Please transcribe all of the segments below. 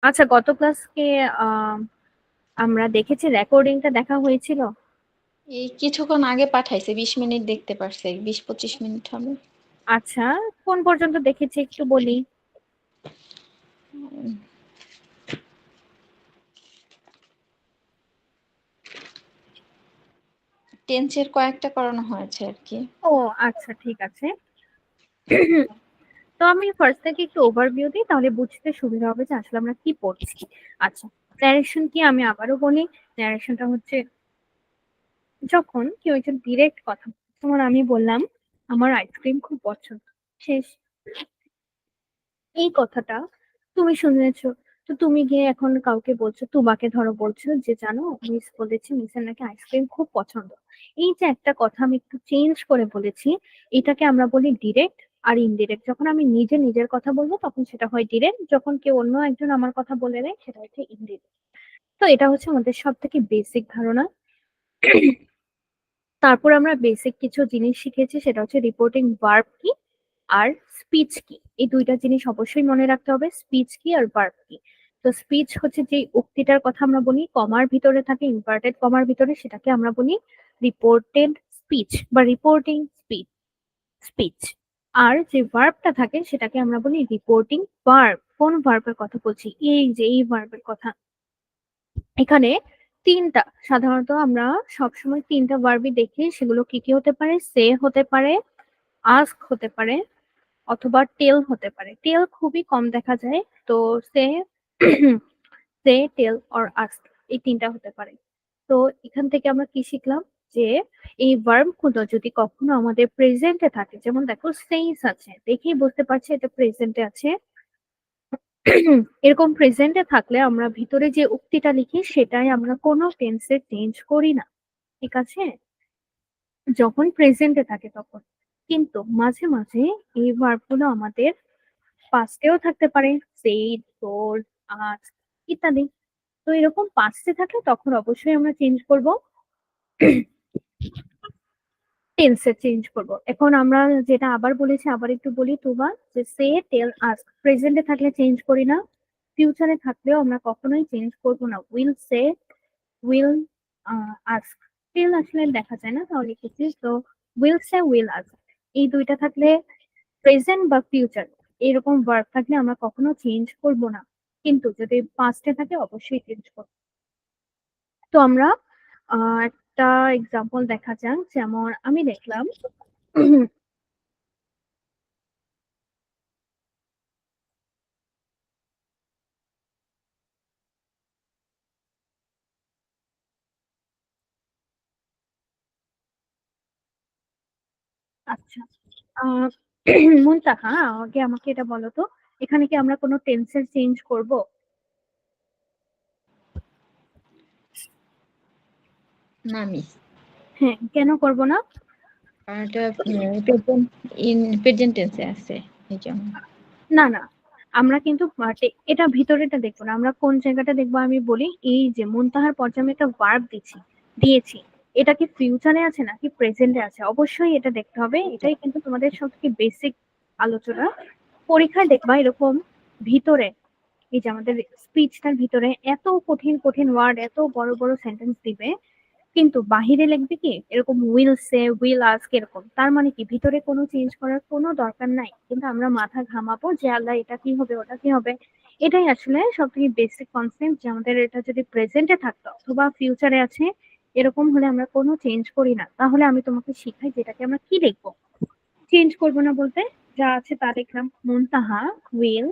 আচ্ছা, গত ক্লাসকে আমরা দেখেছি, রেকর্ডিংটা দেখা হয়েছিল। এই কিছুক্ষণ আগে পাঠাইছে, 20 মিনিট দেখতে পারছে, 20-25 মিনিট হবে। আচ্ছা, কোন পর্যন্ত দেখেছি একটু বলি। টেন্সের কয়েকটা করানো হয়েছে আর কি। ও আচ্ছা, ঠিক আছে। তো আমি ফার্স্ট থেকে একটু ওভারভিউ দিই, তাহলে বুঝতে সুবিধা হবে যে আসলে আমরা কি পড়ছি। আচ্ছা, ন্যারেশন কি আমি আবারও বলি। ন্যারেশনটা হচ্ছে যখন কেউ একজন ডিরেক্ট কথা বলে। যেমন আমি বললাম আমার আইসক্রিম খুব পছন্দ, শেষ। এই কথাটা তুমি শুনেছো, তো তুমি গিয়ে এখন কাউকে বলছো, তোমাকে ধরো বলছো যে জানো মিস বলেছি মিসের নাকি আইসক্রিম খুব পছন্দ। এই যে একটা কথা আমি একটু চেঞ্জ করে বলেছি, এটাকে আমরা বলি ডিরেক্ট আর ইনডিরেক্ট। যখন আমি নিজে নিজের কথা বলবো তখন সেটা হয় ডিরেক্ট, যখন কেউ অন্য একজন আমার কথা বলে দেয় সেটা হচ্ছে ইনডিরেক্ট। তো এটা হচ্ছে আমাদের সব থেকে বেসিক ধারণা। তারপর আমরা বেসিক কিছু জিনিস শিখেছি, সেটা হচ্ছে রিপোর্টিং ভার্ব কি আর স্পিচ কি। এই দুইটা জিনিস অবশ্যই মনে রাখতে হবে, স্পিচ কি আর ভার্ব কি। তো স্পিচ হচ্ছে যে উক্তিটার কথা আমরা বলি কমার ভিতরে থাকে, ইনভার্টেড কমার ভিতরে, সেটাকে আমরা বলি রিপোর্টেড স্পিচ বা রিপোর্টিং স্পিচ স্পিচ। আর যে ভার্বটা থাকে সেটাকে আমরা বলি রিপোর্টিং ভার্ব। কোন ভার্বের কথা বলছি, এই যে এই ভার্বের কথা। এখানে তিনটা, সাধারণত আমরা সবসময় তিনটা ভার্বই দেখি, সেগুলো কি কি হতে পারে, সে হতে পারে, আস্ক হতে পারে, অথবা টেল হতে পারে। টেল খুবই কম দেখা যায়, তো সে সে টেল অর আস্ক, এই তিনটা হতে পারে। তো এখান থেকে আমরা কি শিখলাম, যে এই ভার্ব গুলো যদি কখনো আমাদের প্রেজেন্টে থাকে, যেমন দেখো সেইস আছে, দেখেই বুঝতে পারছি এটা প্রেজেন্টে আছে। এরকম প্রেজেন্টে থাকলে আমরা ভিতরে যে উক্তিটা লিখি সেটাই আমরা কোনো টেন্সে চেঞ্জ করি না, ঠিক আছে, যখন প্রেজেন্টে থাকে তখন। কিন্তু মাঝে মাঝে এই ভার্ব গুলো আমাদের পাস্টেও থাকতে পারে, সেইড, টোল্ড, আস্কড ইত্যাদি। তো এরকম পাস্টে থাকলে তখন অবশ্যই আমরা চেঞ্জ করব, টেন্সে চেঞ্জ করব। এখন আমরা যেটা আবার বলেছি আবার একটু বলি তোবা, যে সে টেল আস্ক প্রেজেন্টে থাকলে চেঞ্জ করি না, ফিউচারে থাকলেও আমরা কখনোই চেঞ্জ করব না। উইল সে, উইল আস্ক, টেল আসলে দেখা যায় না, তাহলে লিখেছি তো উইল সে, উইল আস্ক। এই দুইটা থাকলে প্রেজেন্ট বা ফিউচার এরকম ভার্ব থাকলে আমরা কখনো চেঞ্জ করব না, কিন্তু যদি পাস্টে থাকে অবশ্যই চেঞ্জ করব। তো আমরা একটা এক্সাম্পল দেখা যাক, যেমন আমি দেখলাম আচ্ছা, আহ মুনতাহা, আগে আমাকে এটা বলো তো, এখানে কি আমরা কোনো টেন্সের চেঞ্জ করব? না মিস, হ্যাঁ, কেন করব না? কারণ এটা প্রেজেন্ট টেন্সে আছে এই জন্য। না না, আমরা কিন্তু এটা ভিতরেটা দেখবো না, আমরা কোন জায়গাটা দেখবো আমি বলি। এই যে মুনতাহার পর যে আমি একটা ভার্ব দিয়েছি, এটা কি ফিউচারে আছে নাকি প্রেজেন্টে আছে, অবশ্যই এটা দেখতে হবে। এটাই কিন্তু তোমাদের সব থেকে বেসিক আলোচনা। পরীক্ষায় দেখবা এরকম ভিতরে, এই যে আমাদের স্পিচটার ভিতরে এত কঠিন কঠিন ওয়ার্ড, এত বড় বড় সেন্টেন্স দিবে, কিন্তু বাহিরে লিখবে কি এরকম উইল সে, উইল আস্ক, এরকম। তার মানে কি ভিতরে কোনো চেঞ্জ করার কোনো দরকার নাই, কিন্তু আমরা মাথা ঘামাবো যে আল্লাহ এটা কি হবে ওটা কি হবে। এটাই আসলে সব থেকে বেসিক কনসেপ্ট, যে আমাদের এটা যদি প্রেজেন্টে থাকতো অথবা ফিউচারে আছে, এরকম হলে আমরা কোনো চেঞ্জ করি না। তাহলে আমি তোমাকে শিখাই যেটাকে আমরা কি লিখবো, চেঞ্জ করবো না বলতে যা আছে তা লিখলাম। মুনতাহা উইল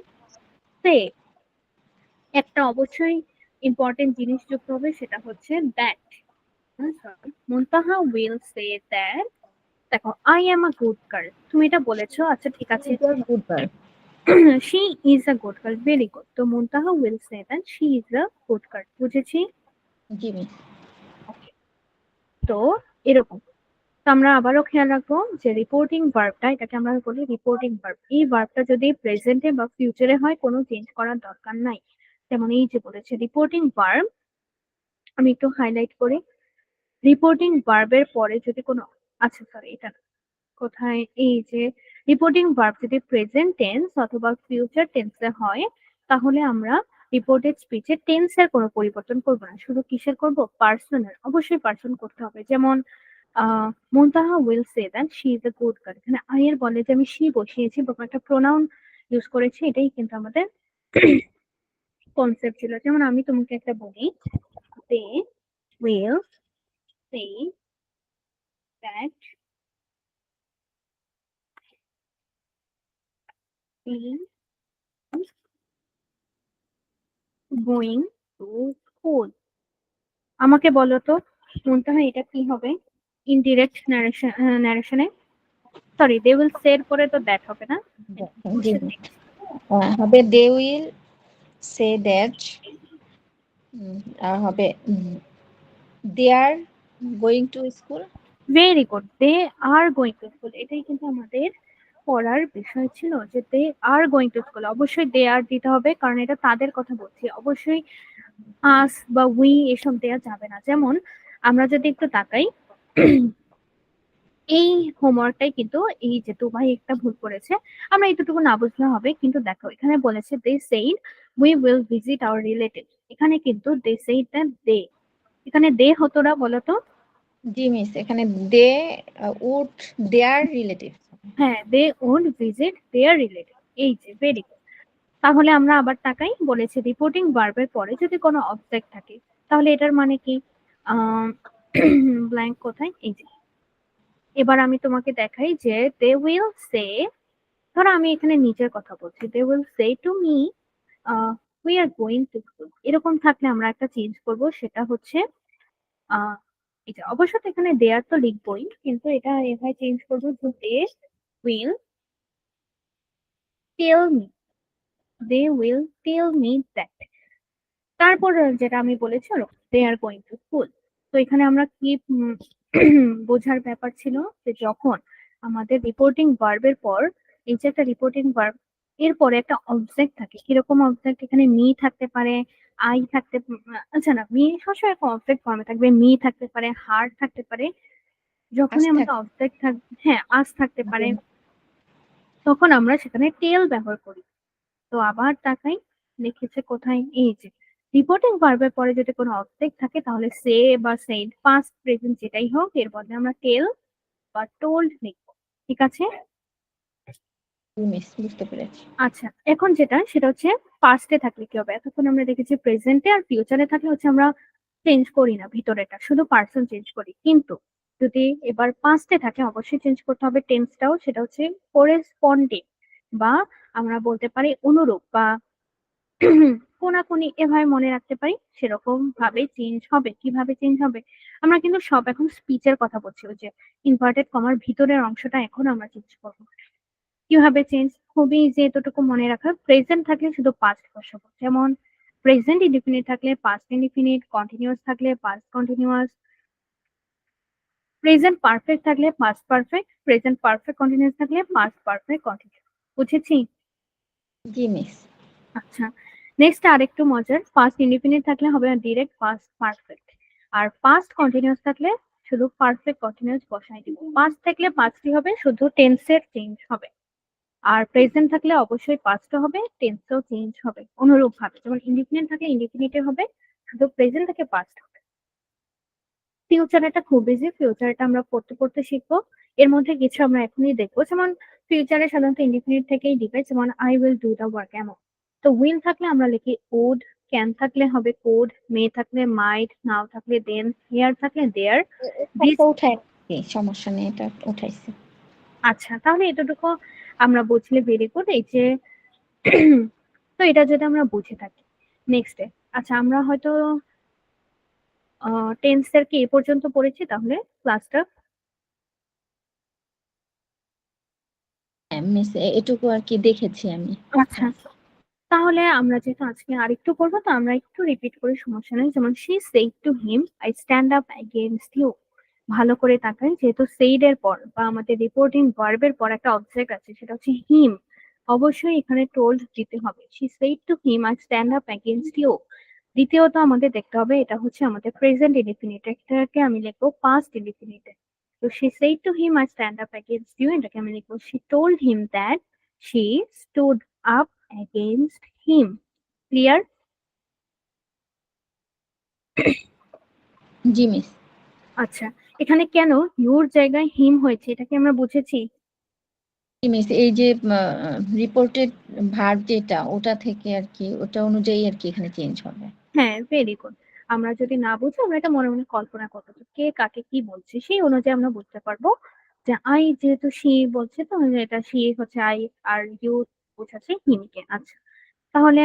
সে, একটা অবশ্যই ইম্পর্টেন্ট জিনিস যুক্ত হবে, সেটা হচ্ছে that. Muntaha will say that, দেখো I am a good girl, তুমি এটা বলেছো, আচ্ছা ঠিক আছে। She is a good girl, very good. তো Muntaha will say that she is a good girl, বুঝেছি? জি মিস। ওকে, তো এরকম। তো আমরা আবারও খেয়াল রাখবো যে রিপোর্টিং ভার্বটা, এটাকে আমরা বলি রিপোর্টিং ভার্ব। এই ভার্বটা যদি প্রেজেন্টে বা ফিউচারে হয় কোনো চেঞ্জ করার দরকার নাই। যেমন এই যে বলেছে রিপোর্টিং ভার্ব, আমি একটু হাইলাইট করি। রিপোর্টিং ভার্বের পরে যদি কোনো, আচ্ছা সরি এটা না, কোথায়, এই যে রিপোর্টিং ভার্ব যদি প্রেজেন্ট টেন্স অথবা ফিউচার টেন্সে হয়, তাহলে আমরা রিপোর্টেড স্পিচে টেন্সের কোনো পরিবর্তন করব না, শুধু কিসের করব, পার্সনের। অবশ্যই পার্সন করতে হবে। যেমন Muntaha will say that she is a good girl, এখানে আই এর বলে যে আমি শি বসিয়েছি বা একটা প্রোনাউন ইউজ করেছি, এটাই কিন্তু আমাদের কনসেপ্ট ছিল। যেমন আমি তোমাকে একটা বলি, they will say that he going to school. আমাকে বলো তো মুনতাহা এটা কি হবে ইনডিরেক্ট ন্যারেশনে? সরি, দে উইল সে এর পরে তো দ্যাট হবে না, জি হবে দে উইল সে দ্যাট, আর হবে they are going to school. Very good, they are going to school, এটাই কিন্তু আমাদের পড়ার বিষয় ছিল যে they are going to school. অবশ্যই দে আর দিতে হবে, কারণ এটা তাদের কথা বলছি। অবশ্যই আস বা উই এসব দেয়া যাবে না। যেমন আমরা যদি একটু তাকাই, এই হোমওয়ার্কটাই কিন্তু, এই যে ভাই একটা ভুল করেছে, আমরা এতটুকু না বুঝলে হবে। কিন্তু দেখো এখানে বলেছে they said we will visit our relative, এখানে কিন্তু দে সেইড দ্যাট দে, এখানে দে হতো না বলতো? জি মিস, এখানে দে উড দেয়ার রিলেটিভ। হ্যাঁ, they would visit their relative. এই যে ভেরি গুড। তাহলে আমরা আবার তাকাই, বলেছে রিপোর্টিং ভার্বের পরে যদি কোনো অবজেক্ট থাকে, তাহলে এটার মানে কি, ব্ল্যাঙ্ক কোথায়, এই যে। এবার আমি তোমাকে দেখাই যে দে উইল সে, ধরো আমি এখানে নিজের কথা বলছি, they will say to me we are going to school, এরকম থাকলে আমরা একটা চেঞ্জ করব, সেটা হচ্ছে আহ এটা অবশ্য তো এখানে দেয়ার তো লিখবই, কিন্তু এটা এভাবে চেঞ্জ করবো যে they will tell me, they will tell me that. তারপর যেটা আমি বলেছি they are going to school. তো এখানে আমরা কি বোঝার ব্যাপার ছিল যে যখন আমাদের রিপোর্টিং ভার্বের পর, এই যে একটা রিপোর্টিং ভার্ব, এরপরে একটা অবজেক্ট থাকে, কিরকম অবজেক্ট, এখানে মি থাকতে পারে, আই থাকতে, আচ্ছা না, মি সবসময় একটা অবজেক্ট ফর্মে থাকবে, মি থাকতে পারে, হার্ট থাকতে পারে। আস যখনই থাক। আমাদের অবজেক্ট থাকবে, হ্যাঁ আস থাকতে পারে, তখন আমরা সেখানে টেল ব্যবহার করি। তো আবার তাকাই, লিখেছে কোথায়, এই যে রিপোর্টিং ভার্বের পরে যদি কোনো অবজেক্ট থাকে, তাহলে সে বা সেড, পাস্ট প্রেজেন্ট যেটাই হোক, এর বদলে আমরা টেল বা টোল্ড লিখবো। ঠিক আছে? জি মিস, বুঝতে পেরেছি। আচ্ছা, এখন যেটা সেটা হচ্ছে পাস্টে থাকলে কি হবে, এতক্ষণ আমরা দেখেছি প্রেজেন্টে আর ফিউচারে থাকলে হচ্ছে আমরা চেঞ্জ করি না ভিতরেটা, শুধু পার্সন চেঞ্জ করি। কিন্তু যদি এবার পাস্টে থাকে অবশ্যই চেঞ্জ করতে হবে টেন্সটাও, সেটা হচ্ছে করেসপন্ডিং, বা আমরা বলতে পারি অনুরূপ বা কোনাকুনি, এভাবে মনে রাখতে পারি। সেরকম ভাবে চেঞ্জ হবে। কিভাবে চেঞ্জ হবে, আমরা কিন্তু সব এখন স্পিচের কথা বলছি, ওই যে ইনভার্টেড কমার ভিতরের অংশটা এখন আমরা চেঞ্জ করবো। কিভাবে চেঞ্জ, খুবই যে এতটুকু মনে রাখা, প্রেজেন্ট থাকলে শুধু পাস্ট বসাবো। যেমন প্রেজেন্ট ইনডিফিনিট থাকলে পাস্ট ইনডিফিনিট, কন্টিনিউয়াস থাকলে পাস্ট কন্টিনিউয়াস, প্রেজেন্ট পারফেক্ট থাকলে past perfect, present perfect continuous থাকলে পাস্ট পারফেক্ট কন্টিনিউয়াস। বুঝেছি? জি মিস। আচ্ছা, নেক্সট আরেকটু মজার, পাস্ট ইনডিফিনিট থাকলে হবে ডিরেক্ট পাস্ট পারফেক্ট, আর পাস্ট কন্টিনিউয়াস থাকলে শুধু পারফেক্ট কন্টিনিউয়াস বসাই দিব। পাস্ট থাকলে পাস্টই হবে, শুধু টেন্সের চেঞ্জ হবে। আর প্রেজেন্ট থাকলে অবশ্যই পাস্টও হবে, টেন্সও চেঞ্জ হবে অনুরূপ ভাবে। যেমন ইনডিফিনিট থাকলে ইনডিফিনিটে হবে, শুধু প্রেজেন্ট থেকে পাস্ট হবে। ফিউচার এটা খুব ইজি, ফিউচারটা আমরা পড়তে পড়তে শিখবো। এর মধ্যে কিছু আমরা এখনই দেখবো। যেমন ফিউচারে সাধারণত ইনডিফিনিট থেকেই দিবে, যেমন I will do the work, এমন। তো উইল থাকলে আমরা লিখি উড, ক্যান থাকলে হবে কোড, মে থাকলে মাইট, নাও থাকলে দেন, হেয়ার থাকলে দেয়ার, দিস। উঠাই, সমস্যা নেই, এটা উঠাইছি। আচ্ছা, তাহলে এতটুকু আমরা বুঝলে ভেরি গুড। এই যে তো এটা যদি আমরা বুঝে থাকি, নেক্সট ডে, আচ্ছা আমরা হয়তো টেন্স এর কি এ পর্যন্ত পড়েছি, তাহলে ক্লাসটা। হ্যাঁ মিস, এটুকু আর কি দেখেছি আমি। আচ্ছা, তাহলে আমরা যেহেতু আজকে আরেকটু করবো, তো আমরা একটু রিপিট করি, সমস্যা নেই। যেমন she said to him I stand up against you. ভালো করে তাকাই, যেহেতু সেইড এর পর বা আমাদের রিপোর্টিং ভার্বের পর একটা অবজেক্ট আছে, সেটা হচ্ছে হিম, অবশ্যই এখানে টোল্ড দিতে হবে। She said to him I stand up against you. দ্বিতীয়ত আমাদের দেখতে হবে এটা হচ্ছে আমাদের প্রেজেন্ট ইনডিফিনিট, এটাকে আমি লিখবো পাস্ট ইনডিফিনিটে। তো she said to him I stand up against you, এটাকে আমি লিখবো she told him that she stood up against him. Clear? জি মিস। আচ্ছা, এখানে কেন ইউর জায়গায় হিম হয়েছে এটা কি আমরা বুঝেছি? জি মিস, এই যে রিপোর্টেড ভার্ব যেটা ওটা থেকে আর কি, ওটা অনুযায়ী আর কি এখানে চেঞ্জ হবে। হ্যাঁ, ভেরি গুড। আমরা যদি না বুঝি আমরা এটা মনে মনে কল্পনা করবো যে কে কাকে কি বলছে, সেই অনুযায়ী আমরা বুঝতে পারবো যে আই যেহেতু সি বলছে, তো এটা সি হচ্ছে আই, আর ইউ বোঝাচ্ছে হিমকে। আচ্ছা, তাহলে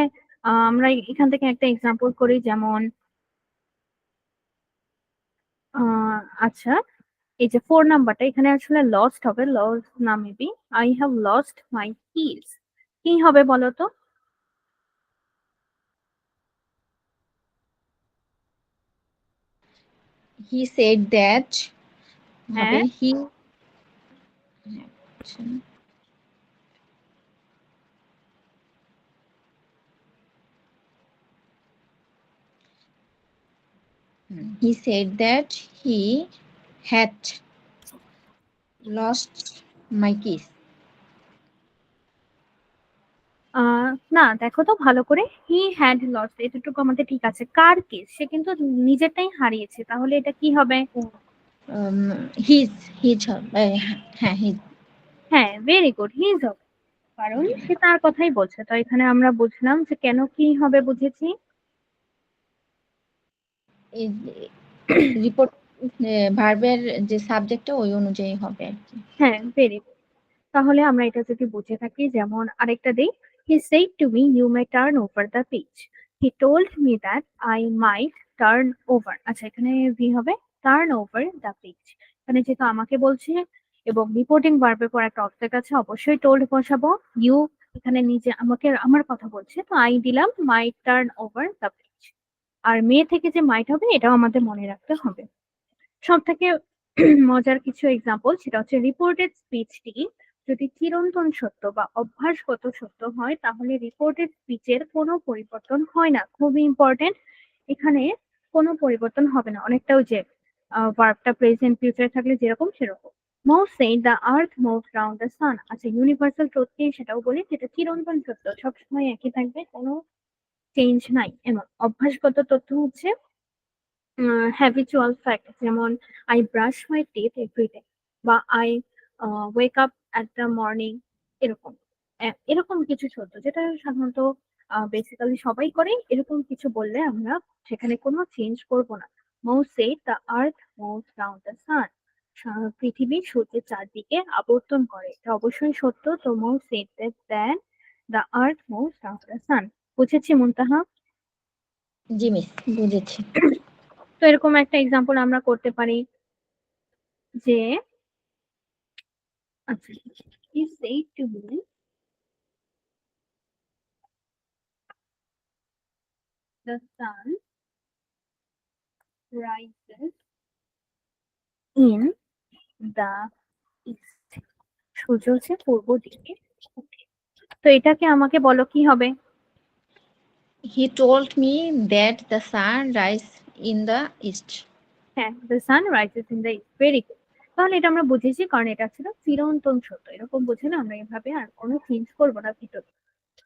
আমরা এখান থেকে একটা এক্সাম্পল করি, যেমন আচ্ছা, এই যে 4 নাম্বারটা এখানে আসলে লস্ট হবে, লস না maybe. I have lost my keys, কি হবে বলো তো? হি সেড দ্যাট হবে হ্যাঁ, হি। He said that he had lost my keys. না দেখো তো ভালো করে, হি হ্যাড লস্ট এতটুকু আমাদের ঠিক আছে, কার কেস? সে কিন্তু নিজেরটাই হারিয়েছে, তাহলে এটা কি হবে? His, his হবে, হ্যাঁ his। হ্যাঁ, ভেরি গুড, হিজ হবে, কারণ সে তার কথাই বলছে। তো এখানে আমরা বুঝলাম যে কেন কি হবে, বুঝেছি। রিপোর্ট ভার্বের যে সাবজেক্টটা ওই অনুযায়ী হবে আর কি। হ্যাঁ, ভেরি গুড। তাহলে আমরা এটা যদি বুঝে থাকি, যেমন আরেকটা দিই, he said to me you may turn over the page, he told me that I might turn over. আচ্ছা, এখানে ভি হবে, টার্ন ওভার দ্য পেজ। এখানে যেহেতু আমাকে বলছে এবং রিপোর্টিং ভার্বের পর একটা অবজেক্ট আছে, অবশ্যই টোল্ড বসাবো। ইউ এখানে নিজে আমাকে আমার কথা বলছে, তো আই দিলাম মাইট টার্ন ওভার দ্য পেজ। আর মে থেকে যে মাইট হবে এটাও আমাদের মনে রাখতে হবে। সব থেকে মজার কিছু এক্সাম্পল, সেটা হচ্ছে রিপোর্টেড স্পিচটি যদি চিরন্তন সত্য বা অভ্যাসগত সত্য হয়, তাহলে রিপোর্টেড স্পিচের কোনো পরিবর্তন হয় না। খুবই ইম্পর্টেন্ট, এখানে কোনো পরিবর্তন হবে না। অনেকটা ওই যে ভার্বটা প্রেজেন্ট ফিউচারে থাকলে যেরকম সেরকম। Mou said the earth moves round the sun. আচ্ছা, ইউনিভার্সাল ট্রুথকে সেটাও বলি, যেটা চিরন্তন সত্য, সবসময় একই থাকবে, কোনো চেঞ্জ নাই। এমন অভ্যাসগত তথ্য হচ্ছে হ্যাবিচুয়াল ফ্যাক্ট, যেমন I brush my teeth everyday, বা I wake up at the morning, এরকম। এরকম কিছু শব্দ যেটা সাধারণত বেসিক্যালি সবাই করে, এরকম কিছু বললে আমরা সেখানে কোনো চেঞ্জ করব না। Mou said the earth moves round the sun, পৃথিবী সূর্যের চারদিকে আবর্তন করে, এটা অবশ্যই সত্য। তো Mou said that the earth moves round the sun. বুঝেছি মুনতাহা? জি মিস, বুঝেছি। তো এরকম একটা এক্সাম্পল আমরা করতে পারি যে, আচ্ছা, he said to me the sun rises in the east, সূর্য হচ্ছে পূর্ব দিকে ওঠে। তো এটাকে আমাকে বলো কি হবে? He told me that the sun rises in the east. হ্যাঁ, the sun rises in the east, very good. তাহলে এটা আমরা বুঝেছি, কারণ এটা ছিল চিরন্তন সত্য, এরকম বুঝে না আমরা এভাবে আর কোনো চেঞ্জ করবো না ভিতরে।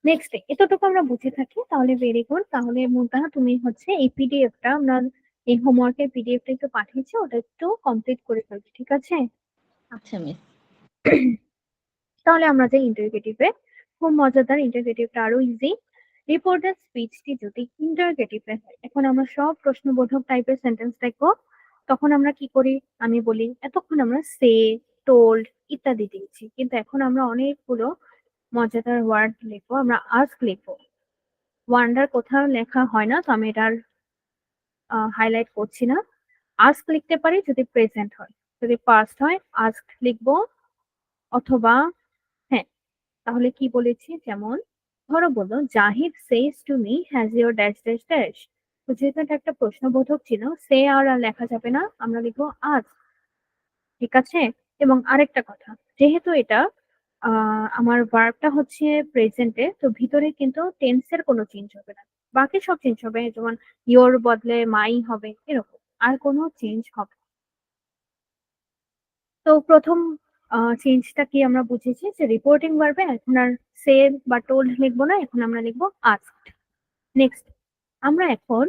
নেক্সট, এতটুকু আমরা বুঝে থাকি, তাহলে ভেরি গুড। তাহলে মুনতাহা তুমি হচ্ছে এই পিডিএফটা আমরা, এই হোমওয়ার্কের পিডিএফটা একটু পাঠিয়েছি, ওটা একটু কমপ্লিট করে ফেলবে, ঠিক আছে? আচ্ছা মিস। তাহলে আমরা যে ইন্টারগেটিভে, খুব মজাদার, ইন্টারগেটিভটা আরো ইজি। রিপোর্টের স্পিচটি যদি ইন্টারগেটিভে হয়, এখন আমরা সব প্রশ্নবোধক টাইপের সেন্টেন্স দেখবো, তখন আমরা কি করি? আমি বলি এতক্ষণ আমরা সে, টোল্ড ইত্যাদি দিয়েছি, কিন্তু এখন আমরা অনেকগুলো মজাদার ওয়ার্ড লিখবো। আমরা আস্ক লিখবো, ওয়ান্ডার কোথাও লেখা হয় না, তো আমি এটার হাইলাইট করছি না। আস্ক লিখতে পারি যদি প্রেজেন্ট হয়, যদি পাস্ট হয় আস্ক লিখবো, অথবা হ্যাঁ, তাহলে কি বলেছি, যেমন ধরো বললো Zahid says to me has your dash dash dash. তো যেহেতু এটা একটা প্রশ্নবোধক ছিল, সে আর লেখা যাবে না, আমরা লিখবো আজ, ঠিক আছে? এবং আরেকটা কথা, যেহেতু এটা আমার ভার্বটা হচ্ছে প্রেজেন্টে, তো ভিতরে কিন্তু টেন্সের কোনো চেঞ্জ হবে না, বাকি সব চেঞ্জ হবে, যেমন ইয়োর বদলে মাই হবে, এরকম আর কোনো চেঞ্জ হবে না। তো প্রথম চেঞ্জটা কি আমরা বুঝেছি, যে রিপোর্টিং ভার্বে এখন আর সেড বা টোল্ড লিখবো না, এখন আমরা লিখবো আস্কড। নেক্সট, আমরা এখন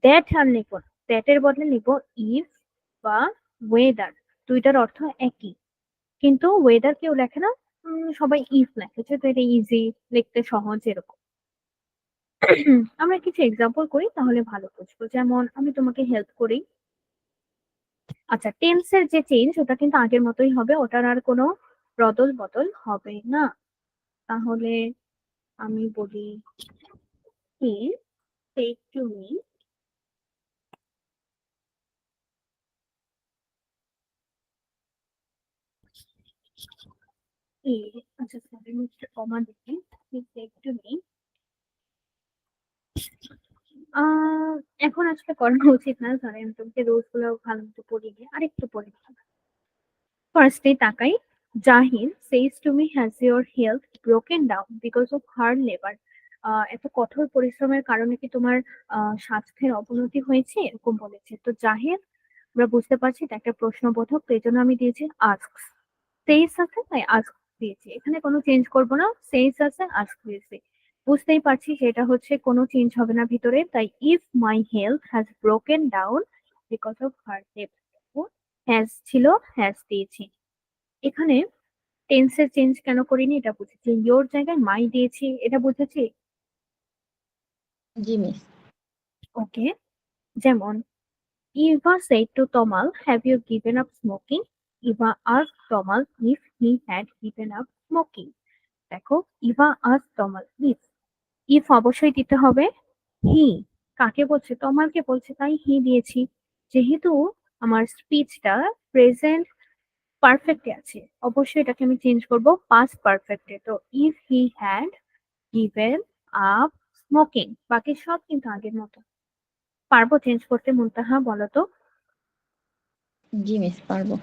দ্যাট আর লিখবো না, দ্যাট এর বদলে লিখবো ইফ বা ওয়েদার, দুইটার অর্থ একই, কিন্তু ওয়েদার কেউ লেখে না, সবাই ইফ লেখে, যেহেতু এটা ইজি, লিখতে সহজ এরকম। আমরা কিছু এক্সাম্পল করি তাহলে ভালো বুঝবো, যেমন আমি তোমাকে হেল্প করি। আচ্ছা, টেন্সের যে চেঞ্জ ওটা কিন্তু আগের মতোই হবে, ওটার আর কোনো বদল বদল হবে না। তাহলে আমি বলি হি said to me, হি, আচ্ছা সরি আমি একটু কমা দিচ্ছি, হি said to me, আহ এখন আসলে করা উচিত না, সরি আমি তোমাকে রোজ গুলো ভালো মতো পড়িনি, আরেকটু পড়ি। ফার্স্টে তাকাই, Zahid says to me, has your health broken down because of hard labor? এত কঠোর পরিশ্রমের কারণে কি তোমার স্বাস্থ্যের অবনতি হয়েছে, এরকম বলেছে। তো জাহিদ, আমরা বুঝতে পারছি এটা একটা প্রশ্নবোধক, তো এই জন্য আমি দিয়েছি আস্কস। সেইস আছে তাই আস্ক দিয়েছি, এখানে কোনো চেঞ্জ করব না, সেইস আছে আস্ক দিয়েছি। বুঝতেই পারছি সেটা হচ্ছে কোনো চেঞ্জ হবে না ভিতরে, তাই if my health has broken down because of hard labour, has ছিল, হ্যাজ দিয়েছি। এখানে টেন্সের চেঞ্জ কেন করিনি এটা বুঝেছি, ইয়োর জায়গায় মাই দিয়েছি, এটা বুঝেছি। জি মিস। ওকে, যেমন Eva said to Tomal, have you given up smoking? Eva asked Tomal if he had given up smoking. দেখো, ইভা asked Tomal if অবশ্যই দিতে হবে, হি কাকে বলছে, তমালকে বলছে, তাই হি দিয়েছি। যেহেতু আমার স্পিচটা প্রেজেন্ট পারফেক্টে আছে, অবশ্যই এটাকে আমি চেঞ্জ করব পাস্ট পারফেক্টে, তো if he had given up smoking, বাকি সব কিন্তু আগের মতো। পারবো চেঞ্জ করতে মুনতাহা, বলো তো? জি মিস, পারবো।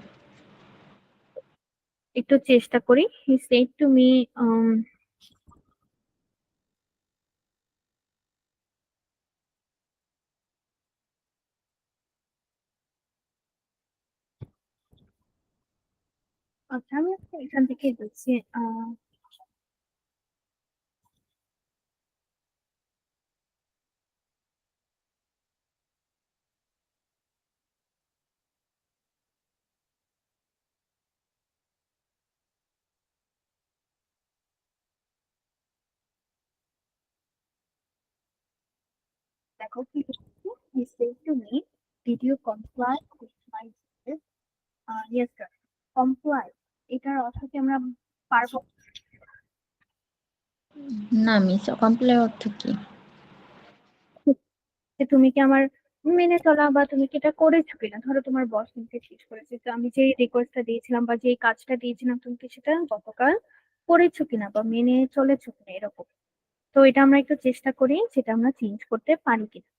একটু চেষ্টা করি। হি সেড টু মি, আচ্ছা আমি আজকে এখান থেকে দিচ্ছি। দেখো কি লিখেছি, he said to me, did you comply with my yes sir. Comply, এটার অর্থ কি আমরা পারবো? না মিস, কমপ্লাই অর্থ কি? যে তুমি কি আমার মেনে চলা, বা তুমি কি এটা করেছো কিনা, ধরো তোমার বস তোমাকে জিজ্ঞেস করেছে যে আমি যে রিকোয়েস্টটা দিয়েছিলাম বা যে কাজটা দিয়েছিলাম তুমি কি সেটা গতকাল করেছো কিনা বা মেনে চলেছো কিনা, এরকম। তো এটা আমরা একটু চেষ্টা করি যেটা আমরা চেঞ্জ করতে পারি কিনা।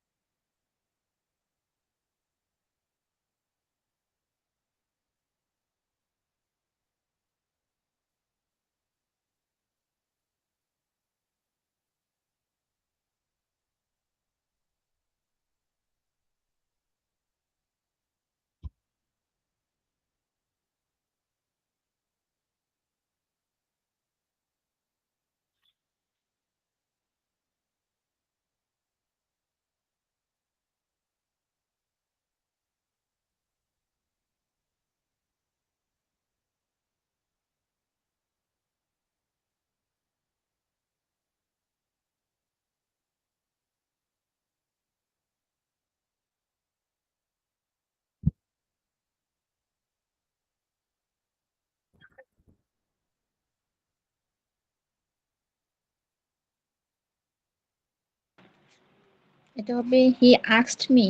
এটা হবে he asked me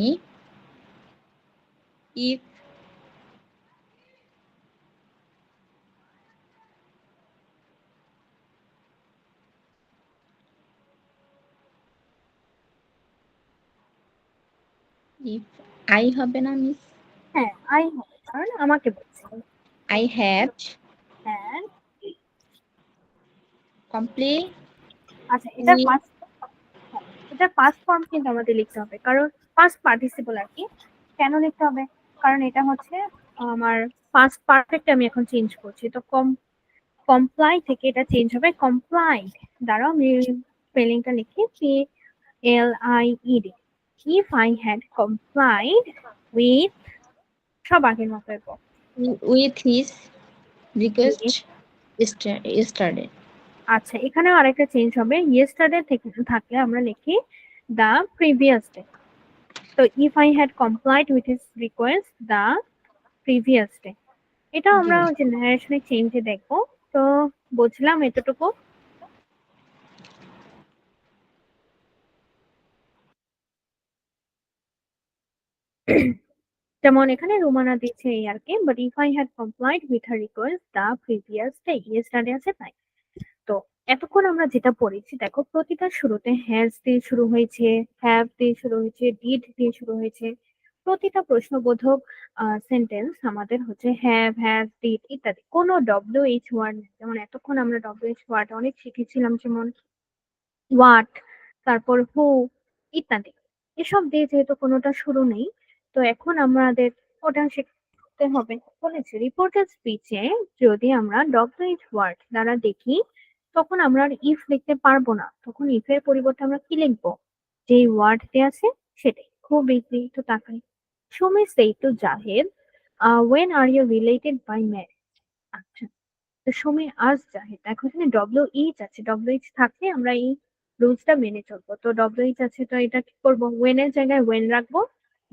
if if I হবে না মিস? হ্যাঁ, আই হবে, কারণ আমাকে বলছে। আই হ্যাড হ্যাঁ, কমপ্লিট আচ্ছা এটা উইথ। পাস্ট, এটা পাস্ট ফর্ম কিন্তু আমাদের লিখতে হবে, কারণ পাস্ট পার্টিসিপল আর কি। কেন লিখতে হবে, কারণ এটা হচ্ছে আমার পাস্ট পারফেক্ট, আমি এখন চেঞ্জ করছি, তো কমপ্লাই থেকে এটা চেঞ্জ হবে কমপ্লাইড। দাঁড়াও আমি স্পেলিংটা লিখি, P L I E D, if I had complied with সব আগের মতো with his request yesterday. আচ্ছা, এখানেও আরেকটা চেঞ্জ হবে। ইয়েস্টারডে থেকে থাকলে আমরা লিখি দ্য প্রিভিয়াস ডে। তো if I had complied with his request the previous day. এটা আমরা জি। ওই যে ন্যারেশনে চেঞ্জে দেখবো। তো বুঝলাম এতটুকু। যেমন এখানে রোমানা দিচ্ছে এই আর কি, but if I had complied with her request the previous day, yesterday আছে তাই। তো এতক্ষণ আমরা যেটা পড়েছি দেখো, প্রতিটা শুরুতে হ্যাজ দিয়ে শুরু হয়েছে, হ্যাভ দিয়ে শুরু হয়েছে, ডিড দিয়ে শুরু হয়েছে। প্রতিটা প্রশ্নবোধক সেন্টেন্স আমাদের হচ্ছে হ্যাভ, হ্যাজ, ডিড ইত্যাদি। কোনো ডব্লিউ এইচ ওয়ার্ড নেই। যেমন এতক্ষণ আমরা ডব্লিউ এইচ ওয়ার্ড অনেক শিখেছিলাম, যেমন হোয়াট, তারপর হু ইত্যাদি। এসব দিয়ে যেহেতু কোনোটা শুরু নেই, তো এখন আমাদের ওটা শিখতে হবে। বলেছে রিপোর্টেড স্পিচে যদি আমরা ডব্লিউ এইচ ওয়ার্ড দ্বারা দেখি, তখন আমরা আর ইফ লিখতে পারবো না। তখন ইফ এর পরিবর্তে আমরা কি লিখবো? যেই ওয়ার্ড দেয়া আছে সেটাই। খুব ইজি। তো তাকাই, Sumi said to Zahid, when are you related by marriage? আচ্ছা, তো সুমি আজ জাহিদ। দেখো এখানে ডব্লিউ এইচ আছে, ডব্লিউ এইচ থাকলে আমরা এই রুলসটা মেনে চলবো। তো ডব্লিউ এইচ আছে, তো এটা কি করবো? ওয়েন এর জায়গায় ওয়েন রাখবো,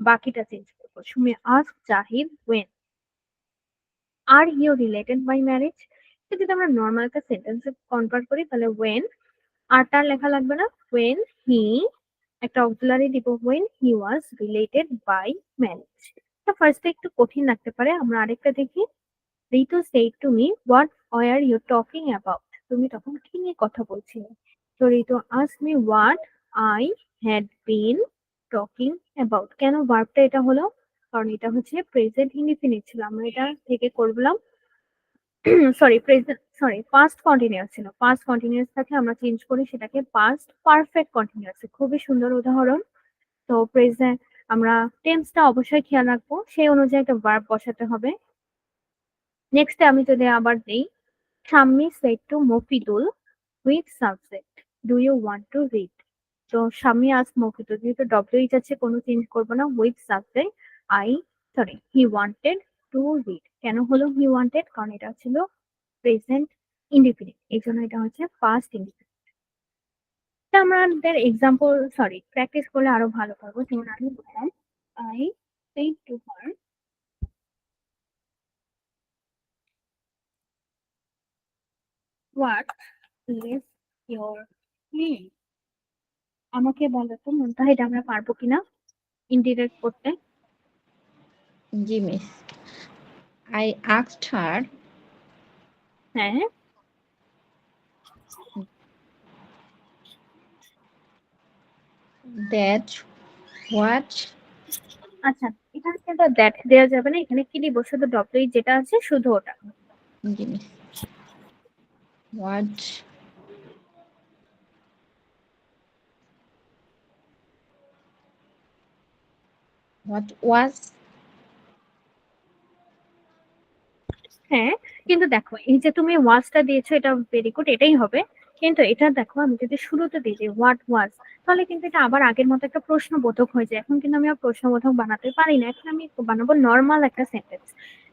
বাকিটা চেঞ্জ করবো। সুমি আজ Zahid when are you related by marriage. যদি আমরা নর্মাল একটা সেন্টেন্সে কনভার্ট করি, তাহলে ওয়েন আর তার লেখা লাগবে না, ওয়েন হি একটা অক্সিলারি দিব, when he was related by marriage. এটা ফার্স্টে একটু কঠিন লাগতে পারে। আমরা আরেকটা দেখি। Ritu said to me, what were you talking about? তুমি তখন কি নিয়ে কথা বলছিলে? তো Ritu asked me what I had been talking about. কেন ভার্বটা এটা হলো? কারণ এটা হচ্ছে প্রেজেন্ট ইনডিফিনিট ছিল। আমরা এটা থেকে করলাম পাস্ট কন্টিনিউয়াস ছিল। পাস্ট কন্টিনিউয়াস থাকলে আমরা চেঞ্জ করি সেটাকে পাস্ট পারফেক্ট কন্টিনিউয়াস। খুবই সুন্দর উদাহরণ। তো প্রেজেন্ট আমরা টেন্সটা অবশ্যই খেয়াল রাখবো, সেই অনুযায়ী একটা ভার্ব বসাতে হবে। নেক্সট আমি যদি আবার দিই, Shammi said to Mofidul, which subject do you want to read? তো শাম্মি asked মফিদুল, যেহেতু ডব্লিউ এইচ আছে কোনো চেঞ্জ করবো না, which subject he wanted to read। কেন হলো he wanted? কারণ এটা ছিল প্রেজেন্ট ইনডিফিনিট, এই জন্য এটা হচ্ছে পাস্ট ইনডিফিনিট। আমাদের এক্সাম্পল প্র্যাকটিস করলে আরো ভালো পারবো। যেমন আমি বললাম, I said to her, what is your name? আমাকে বলো তো মুনতাহা, এটা আমরা পারবো কিনা ইন্টিগ্রেট করতে? জি মিস। I asked her হ্যাঁ, that what আচ্ছা, এখানে কিন্তু দ্যাট দেওয়া যাবে না। এখানে কি দিব? শুধু ডব্লিউ যেটা আছে শুধু ওটা। জি মিস what was হ্যাঁ, কিন্তু দেখো এই যে তুমি ওয়াজটা দিয়েছো, এটা ভেরি গুড, এটাই হবে। কিন্তু এটা দেখো, আমি যদি শুরুতে দিই যে হোয়াট ওয়াজ, তাহলে কিন্তু এটা আবার আগের মতো একটা প্রশ্নবোধক হয়ে যায়। এখন কিন্তু আমি আর প্রশ্নবোধক বানাতে পারি না, এখন আমি বানাবো নর্মাল একটা সেন্টেন্স।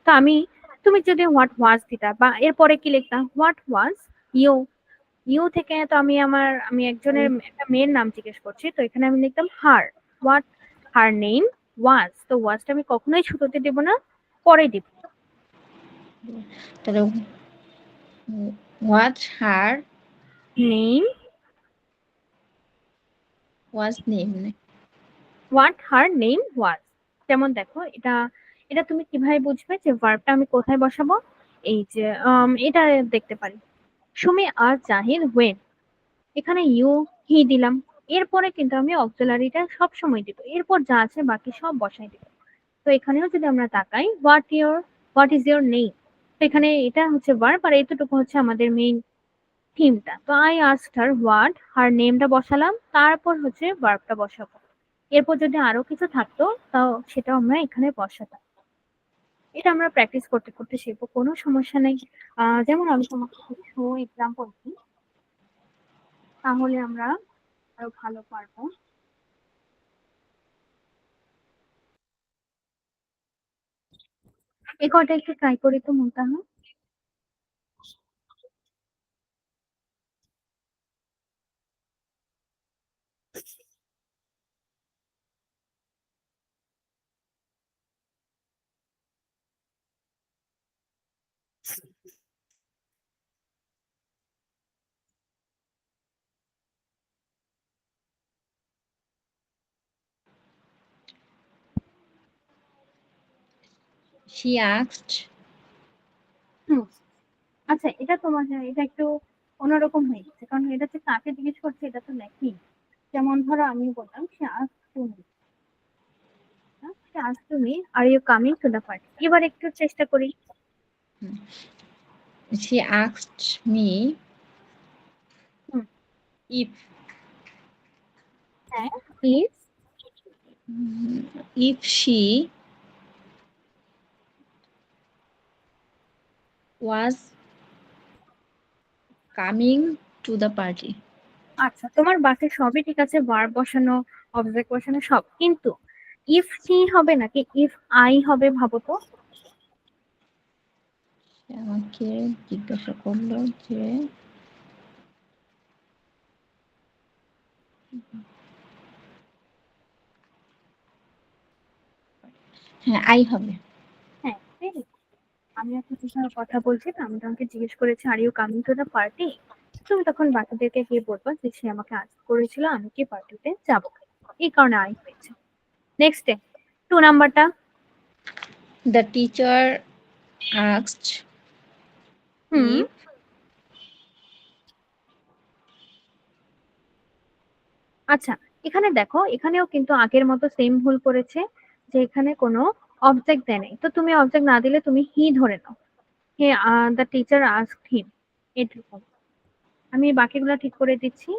তো তুমি যদি হোয়াট ওয়াজ দিতা, বা এরপরে কি লিখতা? What was you. ইউ থেকে তো আমি একজনের একটা মেয়ের নাম জিজ্ঞেস করছি, তো এখানে আমি লিখতাম হার। What her name was. তো ওয়াজটা আমি কখনোই শুরুতে দিব না, পরে দিব। তাহলে what her name, was name what her name was. যেমন দেখো, এটা এটা তুমি কিভাবে বুঝবে যে ভার্বটা আমি কোথায় বসাবো? এই যে এটা দেখতে পারি, সুমি আর জাহিদ ওয়েন, এখানে ইউ হি দিলাম। এরপরে কিন্তু আমি অক্সিলারিটা সব সময় দিব, এরপর যা আছে বাকি সব বসাই দিব। তো এখানেও যদি আমরা তাকাই, হোয়াট ইজ ইয়োর নেম, তো এখানে এটা হচ্ছে ভার্ব, আর এতটুকু হচ্ছে আমাদের মেইন থিমটা। তো I asked her what her নেমটা বসালাম, তারপর হচ্ছে ভার্বটা বসাবো। এরপর যদি আরো কিছু থাকতো, তাও সেটাও আমরা এখানে বসাতাম। এটা আমরা প্র্যাকটিস করতে করতে শিখবো, কোনো সমস্যা নেই। যেমন আমি তোমাকে কিছু এক্সাম্পল দিই, তাহলে আমরা আরো ভালো পারবো। এ কয়টা একটু ট্রাই করি তো মুনতাহা। She asked. হুম, আচ্ছা এটা তোমার এটা একটু অন্যরকম হয়ে গেছে। কারণ এটা যে কাকে জিজ্ঞেস করছে এটা তো নাকি। যেমন ধরো আমি বললাম সে asked to me, say asked to me, are you coming to the party? এবার একটু চেষ্টা করি। She asked me hmm, if হ্যাঁ, please. if she was coming to the party. আচ্ছা তোমার বাকি সবই ঠিক আছে, ভার্ব বসানো, অবজেক্ট বসানো সব, কিন্তু ইফ সি হবে নাকি ইফ আই হবে ভাবো তো। সে আমাকে জিজ্ঞাসা করলো যে হ্যাঁ আই হবে। হ্যাঁ, very good. আমি এখন তোমার সঙ্গে কথা বলছি তো আমি তোমাকে জিজ্ঞেস করেছি are you coming to the party, তুমি তখন বাকিদেরকে গিয়ে বলবা যে সে আমাকে আজ করেছিল আমি কি পার্টিতে যাব, এই কারণে আই হয়েছে। নেক্সট ডে 2 নাম্বারটা। The teacher asked hmm, if আচ্ছা এখানে দেখো এখানেও কিন্তু আগের মতো সেম ভুল করেছে, যে এখানে কোনো অবজেক্ট দেয় নাই, তো তুমি অবজেক্ট না দিলে তুমি হি ধরে নাও। হে দ্য টিচার আস্কড হিম, এরকম। আমি বাকিগুলো ঠিক করে দিচ্ছি।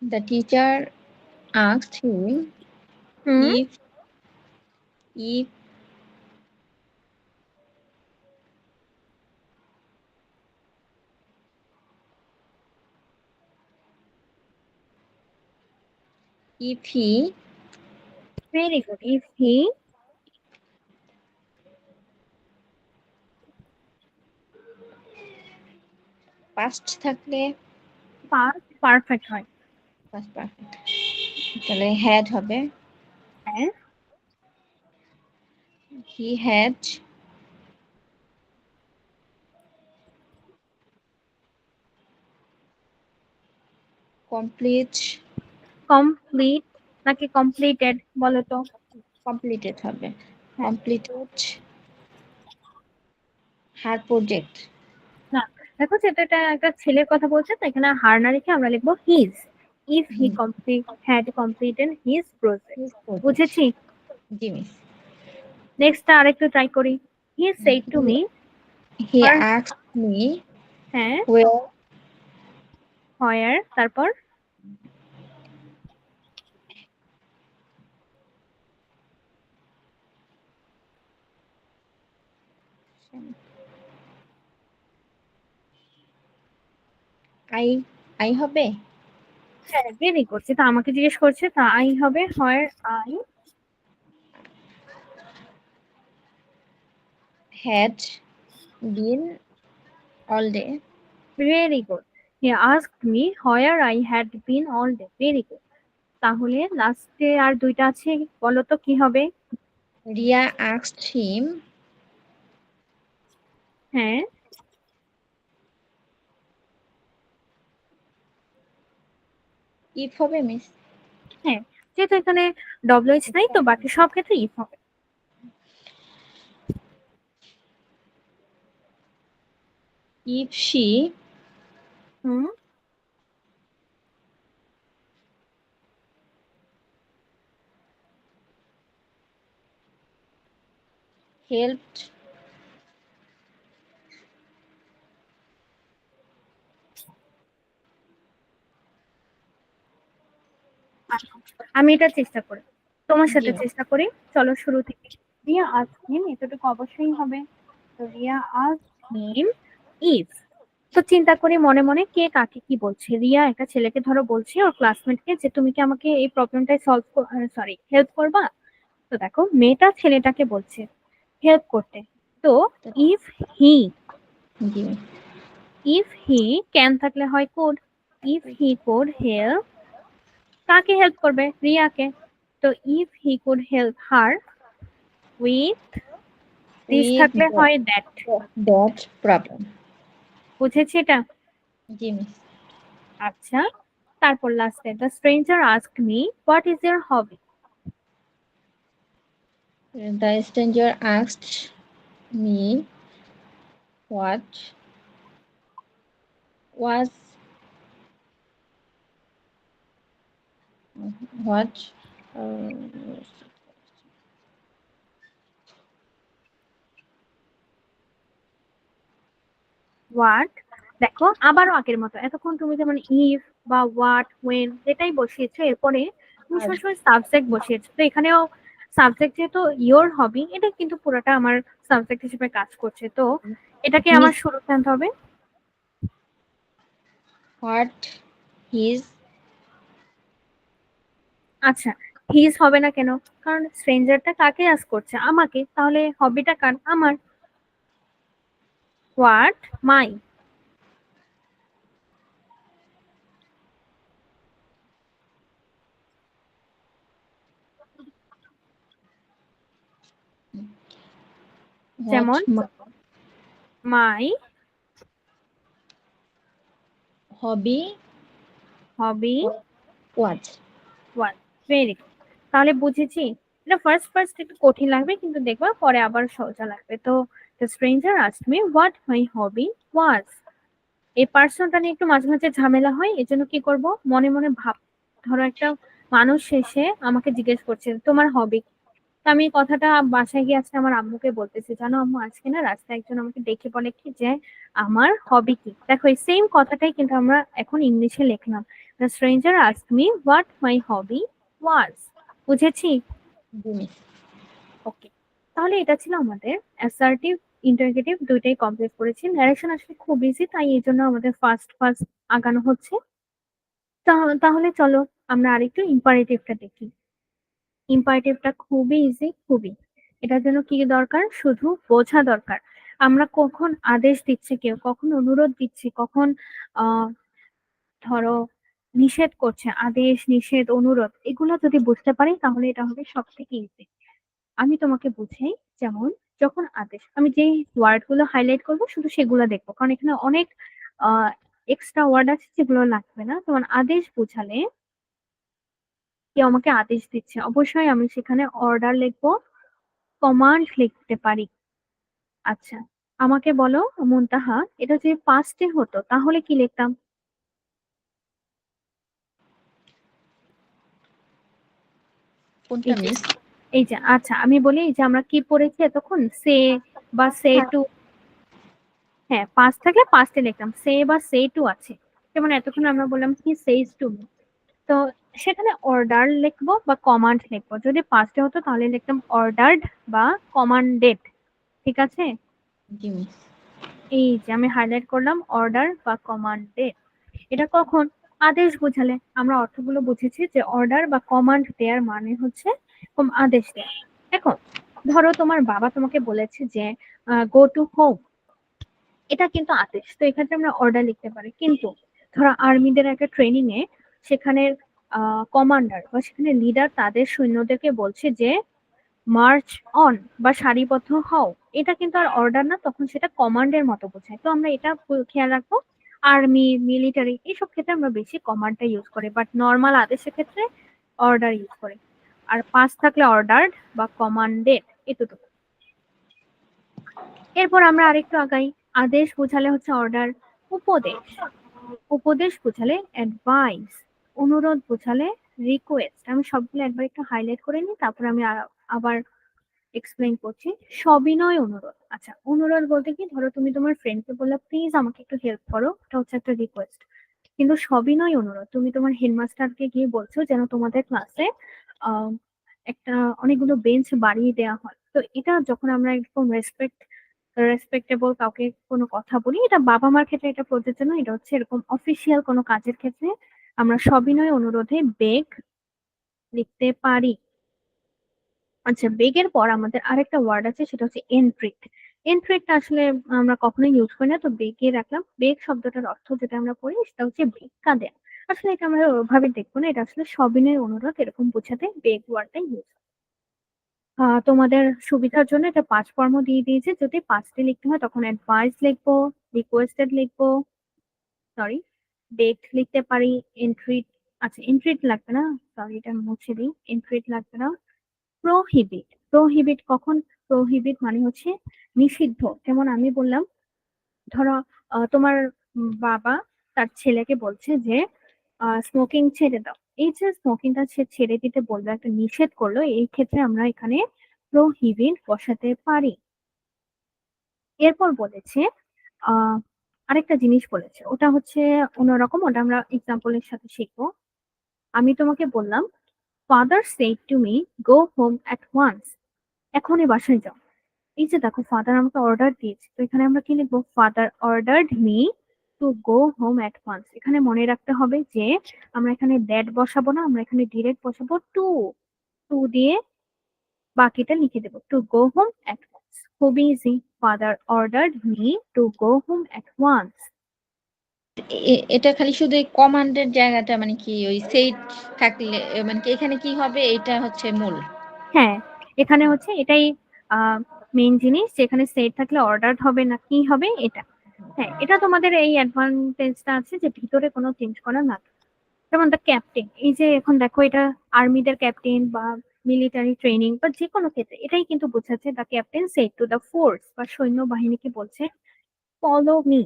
the teacher asked him hmm, if he very good. If he past থাকলে পাস্ট পারফেক্ট হয়। past perfect তাহলে had হবে হ্যাঁ, he had complete কমপ্লিট নাকি কমপ্লিটেড বলো তো। completed হবে হ্যাঁ, completed her project. না দেখো যেটা এটা একটা ছেলের কথা বলছে তো এখানে হার না রেখে আমরা লিখবো his. If he complete had completed his project. His project. বুঝেছি। জি মিস। নেক্সট আরেকটু ট্রাই করি। He said to me, He আর asked me হ্যাঁ, where হোয়ার তারপর I I হবে হ্যাঁ ভেরি গুড, যেটা আমাকে জিজ্ঞেস করছে তা আই হবে, where I. had been all day. Very good. He asked me where I had been all day, very good. তাহলে লাস্টে আর দুইটা আছে, বলো তো কি হবে। Ria asked him হ্যাঁ, if হবে মিস। হ্যাঁ, যেহেতু এখানে ডব্লিউএইচ নাই তো বাকি সব ক্ষেত্রে ইফ হবে। If she হুম, helped আমি এটা চেষ্টা করি, তোমার সাথে জি চেষ্টা করি। চলো শুরু থেকে। রিয়া আস্ক হিম, এতটুকু অবশ্যই হবে। তো রিয়া আস্ক হিম ইফ, তো চিন্তা করি মনে মনে কে কাকে কি বলছে। রিয়া একটা ছেলেকে ধরো বলছে ওর ক্লাসমেটকে যে তুমি কি আমাকে এই প্রবলেমটাই হেল্প করবা। তো দেখো মেয়েটা ছেলেটাকে বলছে হেল্প করতে। তো if he, G if he can থাকলে হয় could, if he could help, কাকে হেল্প করবে? রিয়াকে। তো if he could help her with, this with থাকলে হয় দ্যাট। That problem. বুঝেছি এটা? জি মিস। আচ্ছা, তারপর লাস্টে the stranger ask me what is year hobby. The stranger asked me what was what what, দেখো আবারও আগের মতো এতক্ষণ তুমি যেমন ইফ বা হোয়াট ওয়েন যেটাই বসিয়েছো, এরপরে তুমি আর সবসময় সাবজেক্ট বসিয়েছো। তো এখানেও সাবজেক্ট যেহেতু ইয়োর হবি, এটা কিন্তু পুরোটা আমার সাবজেক্ট হিসেবে কাজ করছে। তো এটাকে আমার মিস শুরুতে আনতে হবে। হোয়াট হিজ আচ্ছা, হিজ হবে না কেন? কারণ স্ট্রেঞ্জারটা কাকে আস করছে? আমাকে। তাহলে হবিটা কার? আমার। হোয়াট মাই, হোয়াট যেমন মাই হবি হবি ওয়াজ। ওয়ান। Very good. তাহলে বুঝেছি। এটা ফার্স্ট ফার্স্ট একটু কঠিন লাগবে, কিন্তু দেখবা পরে আবার সোজা লাগবে। তো the stranger asked me what my hobby was. এই পার্সনটা নিয়ে একটু মাঝে মাঝে ঝামেলা হয়, এজন্য কি করব, মনে মনে ভাব। ধরো একটা মানুষ এসে আমাকে জিজ্ঞেস করছে তোমার হবি। তো আমি এই কথাটা বাসায় গিয়ে আজকে আমার আম্মুকে বলতেছি, জানো আম্মু আজকে না রাস্তায় একজন আমাকে দেখে বলে কি যে আমার হবি কি। দেখো এই সেম কথাটাই কিন্তু আমরা এখন ইংলিশে লিখলাম, the stranger asked me what my hobby was. বুঝেছি? জি মিস। ওকে, তাহলে এটা ছিল আমাদের অ্যাসার্টিভ ইন্টারগেটিভ, দুইটাই কমপ্লিট করেছি। ন্যারেশন আসলে খুব ইজি, তাই এই জন্য আমাদের ফার্স্ট ফার্স্ট আগানো হচ্ছে। তাহলে চলো আমরা আরেকটু ইম্পারেটিভটা দেখি। ইম্পারেটিভটা খুবই ইজি, খুবই। এটার জন্য কি দরকার? শুধু বোঝা দরকার আমরা কখন আদেশ দিচ্ছে কেউ, কখন অনুরোধ দিচ্ছি, কখন আহ ধরো নিষেধ করছে। আদেশ, নিষেধ, অনুরোধ এগুলো যদি বুঝতে পারি তাহলে এটা হবে সব থেকে ইজি। আমি তোমাকে বুঝাই। যেমন যখন আদেশ, আমি যে ওয়ার্ড গুলো হাইলাইট করবো শুধু সেগুলো দেখবো, কারণ এখানে অনেক এক্সট্রা ওয়ার্ড আছে যেগুলো লাগবে না। তোমার আদেশ বোঝালে কেউ আমাকে আদেশ দিচ্ছে, অবশ্যই আমি সেখানে অর্ডার লিখবো, কমান্ড লিখতে পারি। আচ্ছা, আমাকে বলো মুনতাহা, এটা যে পাস্টে হতো তাহলে কি লিখতাম? কোনটা এই যে, মিস? এই যে আচ্ছা আমি বলি, এই যে আমরা কি পড়েছি এতক্ষণ, সে বা সে হ্যাঁ টু। হ্যাঁ, পাস্ট থাকলে পাস্টে লিখতাম, সে বা সে টু আছে। যেমন এতক্ষণ আমরা বললাম কি সেইস টু মি। তো সেখানে অর্ডার লিখবো বা কমান্ড লিখবো। যদি পাস্টে হতো তাহলে লিখতাম অর্ডার্ড বা কমান্ডেড। ঠিক আছে? জি মিস। এই যে আমি হাইলাইট করলাম অর্ডার বা কমান্ডেড। এটা কখন? আদেশ বোঝালে। আমরা অর্থগুলো বুঝেছি যে অর্ডার বা কমান্ড দেওয়ার মানে হচ্ছে আদেশ দেয়া। দেখো ধরো তোমার বাবা তোমাকে বলেছে যে গো টু হোম, এটা কিন্তু আদেশ। তো এক্ষেত্রে আমরা অর্ডার লিখতে পারি। কিন্তু ধরো আর্মিদের একটা ট্রেনিং এ সেখানের কমান্ডার বা সেখানে লিডার তাদের সৈন্যদেরকে বলছে যে মার্চ অন বা সারিবদ্ধ হও, এটা কিন্তু আর অর্ডার না, তখন সেটা কমান্ডের মতো বোঝায়। তো আমরা এটা খেয়াল রাখবো। আর্মি, মিলিটারি এইসব ক্ষেত্রে আমরা বেশি কমান্ডটা ইউজ করি, বাট নর্মাল আদেশের ক্ষেত্রে অর্ডার ইউজ করি। আর পাস থাকলে অর্ডার্ড বা কমান্ডেড, এতটুকু। এরপর আমরা আরেকটু আগাই। আদেশ বোঝালে হচ্ছে অর্ডার। উপদেশ, উপদেশ বোঝালে অ্যাডভাইস। অনুরোধ বোঝালে রিকোয়েস্ট। আমি সবগুলো একবার একটু হাইলাইট করে নিই, তারপর আমি আবার এক্সপ্লেইন করছি। সবিনয় অনুরোধ। আচ্ছা, অনুরোধ বলতে কি, ধরো তুমি তোমার ফ্রেন্ডকে বললে প্লিজ আমাকে একটু হেল্প করো, এটা হচ্ছে একটা রিকোয়েস্ট। কিন্তু সবিনয় অনুরোধ। তুমি তোমার হেডমাস্টারকে গিয়ে বলছো যেন তোমাদের ক্লাসে আহ একটা অনেকগুলো বেঞ্চ বাড়িয়ে দেওয়া হয়। তো এটা যখন আমরা এরকম রেসপেক্টেবল কাউকে কোনো কথা বলি, এটা বাবা মার ক্ষেত্রে এটা প্রযোজ্য নয়, এটা হচ্ছে এরকম অফিসিয়াল কোনো কাজের ক্ষেত্রে আমরা সবিনয় অনুরোধে বেগ লিখতে পারি। আচ্ছা, বেগের পর আমাদের আরেকটা ওয়ার্ড আছে, সেটা হচ্ছে এন্ট্রিট। এন্ট্রিটটা আসলে আমরা কখনোই ইউজ করি না, তো বেগে রাখলাম। বেগ শব্দটার অর্থ যেটা আমরা পড়ি সেটা হচ্ছে ভিক্ষা দেয়া। আসলে এটা আমরা ওভাবে দেখবো না, এটা আসলে সবিনয় অনুরোধ এরকম বোঝাতে বেগ ওয়ার্ডটা ইউজ। তোমাদের সুবিধার জন্য এটা 5 ফর্ম দিয়ে দিয়েছে। যদি 5টি লিখতে হয় তখন অ্যাডভাইস লিখবো, রিকোয়েস্টেড লিখবো, সরি, বেগ লিখতে পারি, এন্ট্রিট। আচ্ছা, এন্ট্রিট লাগবে না, সরি, এটা মুছে দিই, এন্ট্রিট লাগবে না। প্রোহিবিট। প্রোহিবিট কখন? প্রোহিবিট মানে হচ্ছে নিষিদ্ধ। যেমন আমি বললাম, ধরো তোমার বাবা তার ছেলেকে বলছে যে স্মোকিং ছেড়ে দাও। এই যে স্মোকিংটা সে ছেড়ে দিতে বললো, একটা নিষেধ করলো, এই ক্ষেত্রে আমরা এখানে প্রোহিবিট বসাতে পারি। এরপর বলেছে আহ আরেকটা জিনিস বলেছে, ওটা হচ্ছে অন্যরকম, ওটা আমরা এক্সাম্পলের সাথে শিখবো। আমি তোমাকে বললাম, father said to me, go home at once. এখনই বাসায় যাও। এই যে দেখো, ফাদার আমাকে অর্ডার দিয়েছে, তো এখানে আমরা কি লিখবো? Father ordered me to go home at once. এখানে মনে রাখতে হবে যে আমরা এখানে দ্যাট বসাবো না, আমরা এখানে ডিরেক্ট বসাবো টু। টু দিয়ে বাকিটা লিখে দেবো, to go home at once. খুবই easy. Father ordered me to go home at once. এটা খালি শুধু এই কমান্ডের জায়গাটা মানে কি ওই সেট থাকলে মানে কি এখানে কি হবে, এটা হচ্ছে মূল। হ্যাঁ, এখানে হচ্ছে এটাই মেইন জিনিস, যেখানে সেট থাকলে অর্ডার হবে না, কি হবে এটা। হ্যাঁ, এটা তোমাদের এই অ্যাডভান্টেজটা আছে যে ভিতরে কোনো চেঞ্জ করা না। যেমন দ্য ক্যাপ্টেন, এই যে এখন দেখো, এটা আর্মিদের ক্যাপ্টেন বা মিলিটারি ট্রেনিং বা যে কোনো ক্ষেত্রে এটাই কিন্তু বোঝাচ্ছে, the captain shed to the force বা সৈন্যবাহিনীকে বলছে ফলো মি।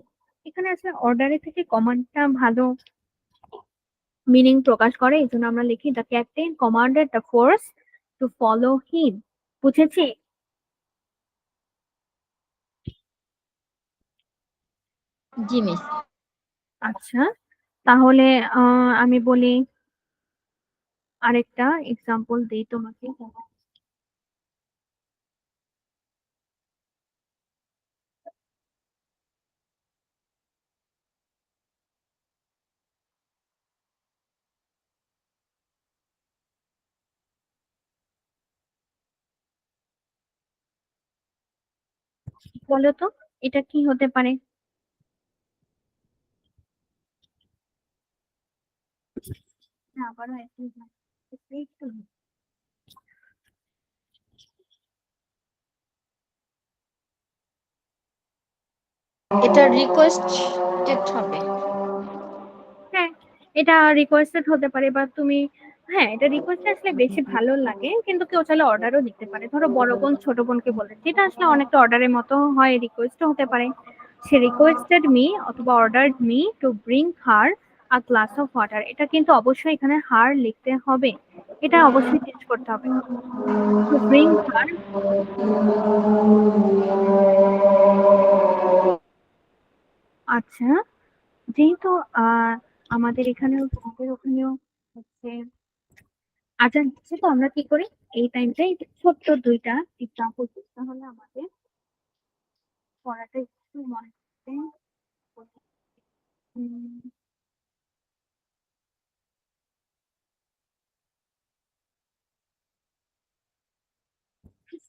এখানে আসলে অর্ডারের থেকে কমান্ডটা ভালো মিনিং প্রকাশ করে, এই জন্য আমরা লিখি the captain commanded the force to follow him. বুঝেছি? জি মিস। আচ্ছা, তাহলে আমি বলি, আরেকটা এক্সাম্পল দিই তোমাকে। বলো তো, এটা কি হতে পারে? না, আবারও একই একটু। এটা রিকোয়েস্টেড হবে। হ্যাঁ, এটা রিকোয়েস্টেড হতে পারে, বা তুমি, হ্যাঁ, এটা রিকোয়েস্ট আসলে বেশি ভালো লাগে, কিন্তু কেউ চাইলে অর্ডারও দিতে পারে। ধরো বড় বোন ছোট বোনকে বলে, যেটা আসলে অনেকটা অর্ডারের মতো হয়, রিকোয়েস্টও হতে পারে। সে রিকোয়েস্টেড মি অথবা ordered me to bring her a glass of water. এটা কিন্তু অবশ্যই এখানে হার লিখতে হবে, এটা অবশ্যই চেঞ্জ করতে হবে। টু ব্রিং হার। আচ্ছা, যেহেতু আমাদের এখানেও তোমাদের ওখানেও হচ্ছে আজান হচ্ছে, তো আমরা কি করি, এই টাইমটাই ছোট্ট দুইটা এক্সাম্পল দিই, তাহলে আমাদের পড়াটা একটু মনে থাকবে।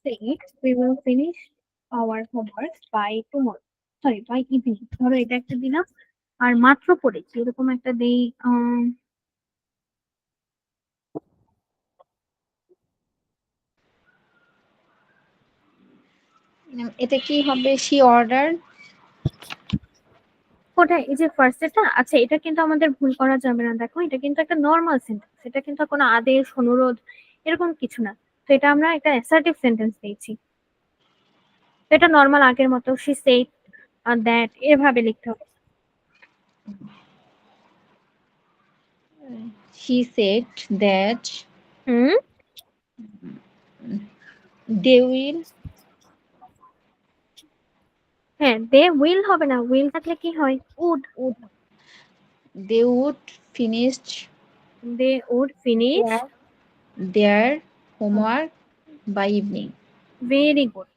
Say we will finish our homework by tomorrow, sorry, by evening। ধরো এটা একটা দিলাম, আর মাত্র পড়েছি, এরকম একটা দেই। এটা কি হবে, শি অর্ডার। কোথায়? এই যে ফার্স্ট এটা, আচ্ছা, এটা কিন্তু আমাদের ভুল করা যাবে না। দেখো, এটা কিন্তু একটা নর্মাল সেন্টেন্স, এটা কিন্তু কোনো আদেশ অনুরোধ এরকম কিছু না। তো এটা আমরা একটা অ্যাসার্টিভ সেন্টেন্স দিয়েছি, তো এটা নর্মাল আগের মতো শি সেড দ্যাট এভাবে লিখতে হবে। She said that hmm, they will. হ্যাঁ, দে উইল হবে না, উইল থাকলে কি হয়? Would. they would finish they would finish their homework by evening. Very good.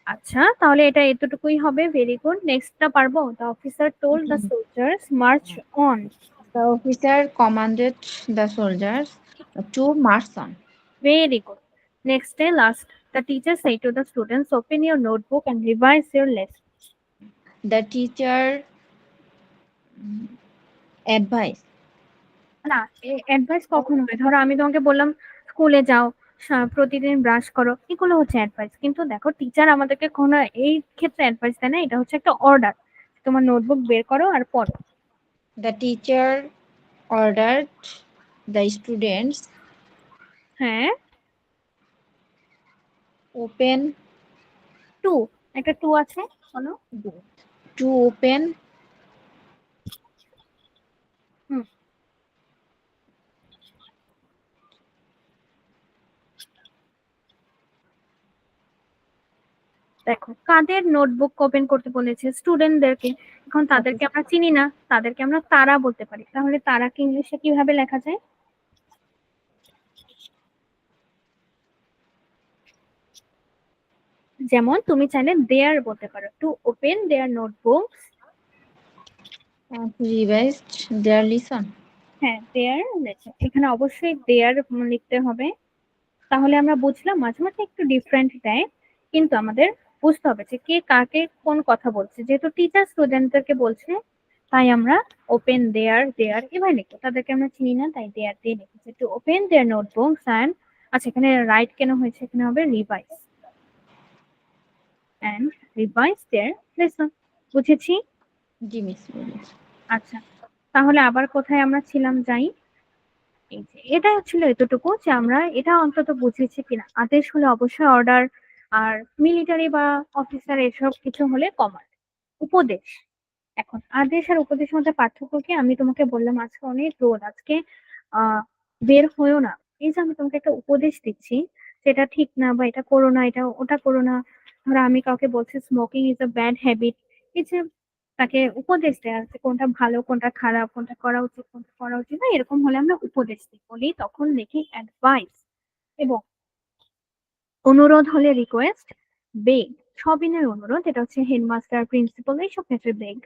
আচ্ছা, তাহলে এটা এতটুকুই হবে। Very good. নেক্সটটা পারবো? The officer told the soldiers march on. The officer commanded the soldiers to march on. Very good. Next day last, the teacher said to the students open your notebook and revise your lesson. The teacher advised. না, advise কখন হয়? ধরো আমি তোমাকে বললাম স্কুলে যাও, প্রতিদিন ব্রাশ করো, এগুলো হচ্ছে অ্যাডভাইস। কিন্তু দেখো টিচার আমাদেরকে কোনো এই ক্ষেত্রে অ্যাডভাইস দেয় না, এটা হচ্ছে একটা অর্ডার। তোমার নোটবুক বের করো আর পড়ো। The teacher ordered the students হ্যাঁ, open টু, একটা টু আছে, বলো। to open হুম, দেখো কাদের নোটবুক ওপেন করতে বলেছে? স্টুডেন্টদেরকে। এখন তাদেরকে আমরা চিনি না, তাদেরকে আমরা তারা বলতে পারি। তাহলে তারাকে ইংলিশে কিভাবে লেখা যায়? যেমন তুমি চাইলে দেয়ার বলতে পারো, to open their notebooks. to revise their lesson. হ্যাঁ, দেয়ার লেখা, এখানে অবশ্যই দেয়ার লিখতে হবে। তাহলে আমরা বুঝলাম মাঝে মাঝে একটু ডিফারেন্ট দেয়, কিন্তু আমাদের বুঝতে হবে যে কে কাকে কোন কথা বলছে। যেহেতু টিচার স্টুডেন্টদেরকে বলছে, তাই আমরা ওপেন দেয়ার দেয়ার এবার লিখবো। তাদেরকে আমরা চিনি না, তাই দেয়ার দিয়ে লিখেছি। To open their notebooks and, আচ্ছা এখানে রাইট কেন হয়েছে? এখানে হবে revise and revise their lesson. বুঝেছি? জি মিস। আচ্ছা, তাহলে আবার কোথায় আমরা ছিলাম যাই। এই যে এটা ছিল এতটুকু, যে আমরা এটা অন্তত বুঝেছি কিনা। আদেশ হলে অবশ্যই অর্ডার, আর মিলিটারি বা অফিসার এসব কিছু হলে কমান্ড। উপদেশ, এখন আদেশ আর উপদেশের মধ্যে পার্থক্য কি? আমি তোমাকে বললাম আজকে অনেক রোদ, আজকে বের হয়েও না। এই যে আমি তোমাকে একটা উপদেশ দিচ্ছি, সেটা ঠিক না, বা এটা করো না, এটা ওটা করো না। ধরো আমি কাউকে বলছি smoking is a bad habit, এই যে তাকে উপদেশ দেওয়া আছে কোনটা ভালো কোনটা খারাপ, কোনটা করা উচিত কোনটা করা উচিত না, এরকম হলে আমরা উপদেশ দিই, বলি তখন লিখি অ্যাডভাইস। এবং অনুরোধ হলে রিকোয়েস্ট, বেগ, সবই নয় অনুরোধ, এটা হচ্ছে হেডমাস্টার প্রিন্সিপাল এইসব ক্ষেত্রে বেগ।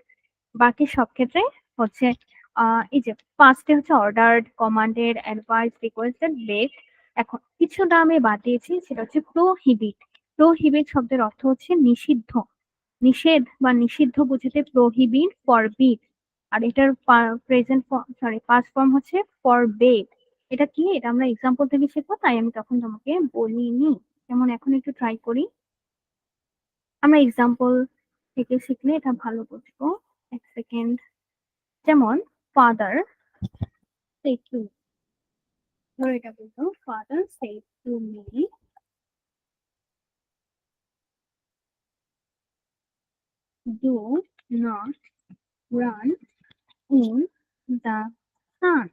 বাকি সব ক্ষেত্রে হচ্ছে এই যে পাঁচটি হচ্ছে অর্ডার্ড, কমান্ডেড, অ্যাডভাইস, রিকোয়েস্টেড, বেগ। এখন কিছুটা আমি বাদ দিয়েছি, সেটা হচ্ছে প্রোহিবিট। প্রোহিবিট শব্দের অর্থ হচ্ছে নিষিদ্ধ, নিষেধ বা নিষিদ্ধ বুঝতে প্রোহিবিট, ফরবিট। আর এটার প্রেজেন্ট সরি পাস্ট ফর্ম হচ্ছে ফরবেড। এটা কি? এটা আমরা এক্সাম্পল থেকে শিখবো, তাই আমি তখন তোমাকে বলিনি। যেমন এখন একটু ট্রাই করি, আমরা এক্সাম্পল থেকে শিখলে এটা ভালো বুঝবো। এক সেকেন্ড। যেমন ফাদার said to, ধরো এটা বলতো father said to me, do not run in the sun.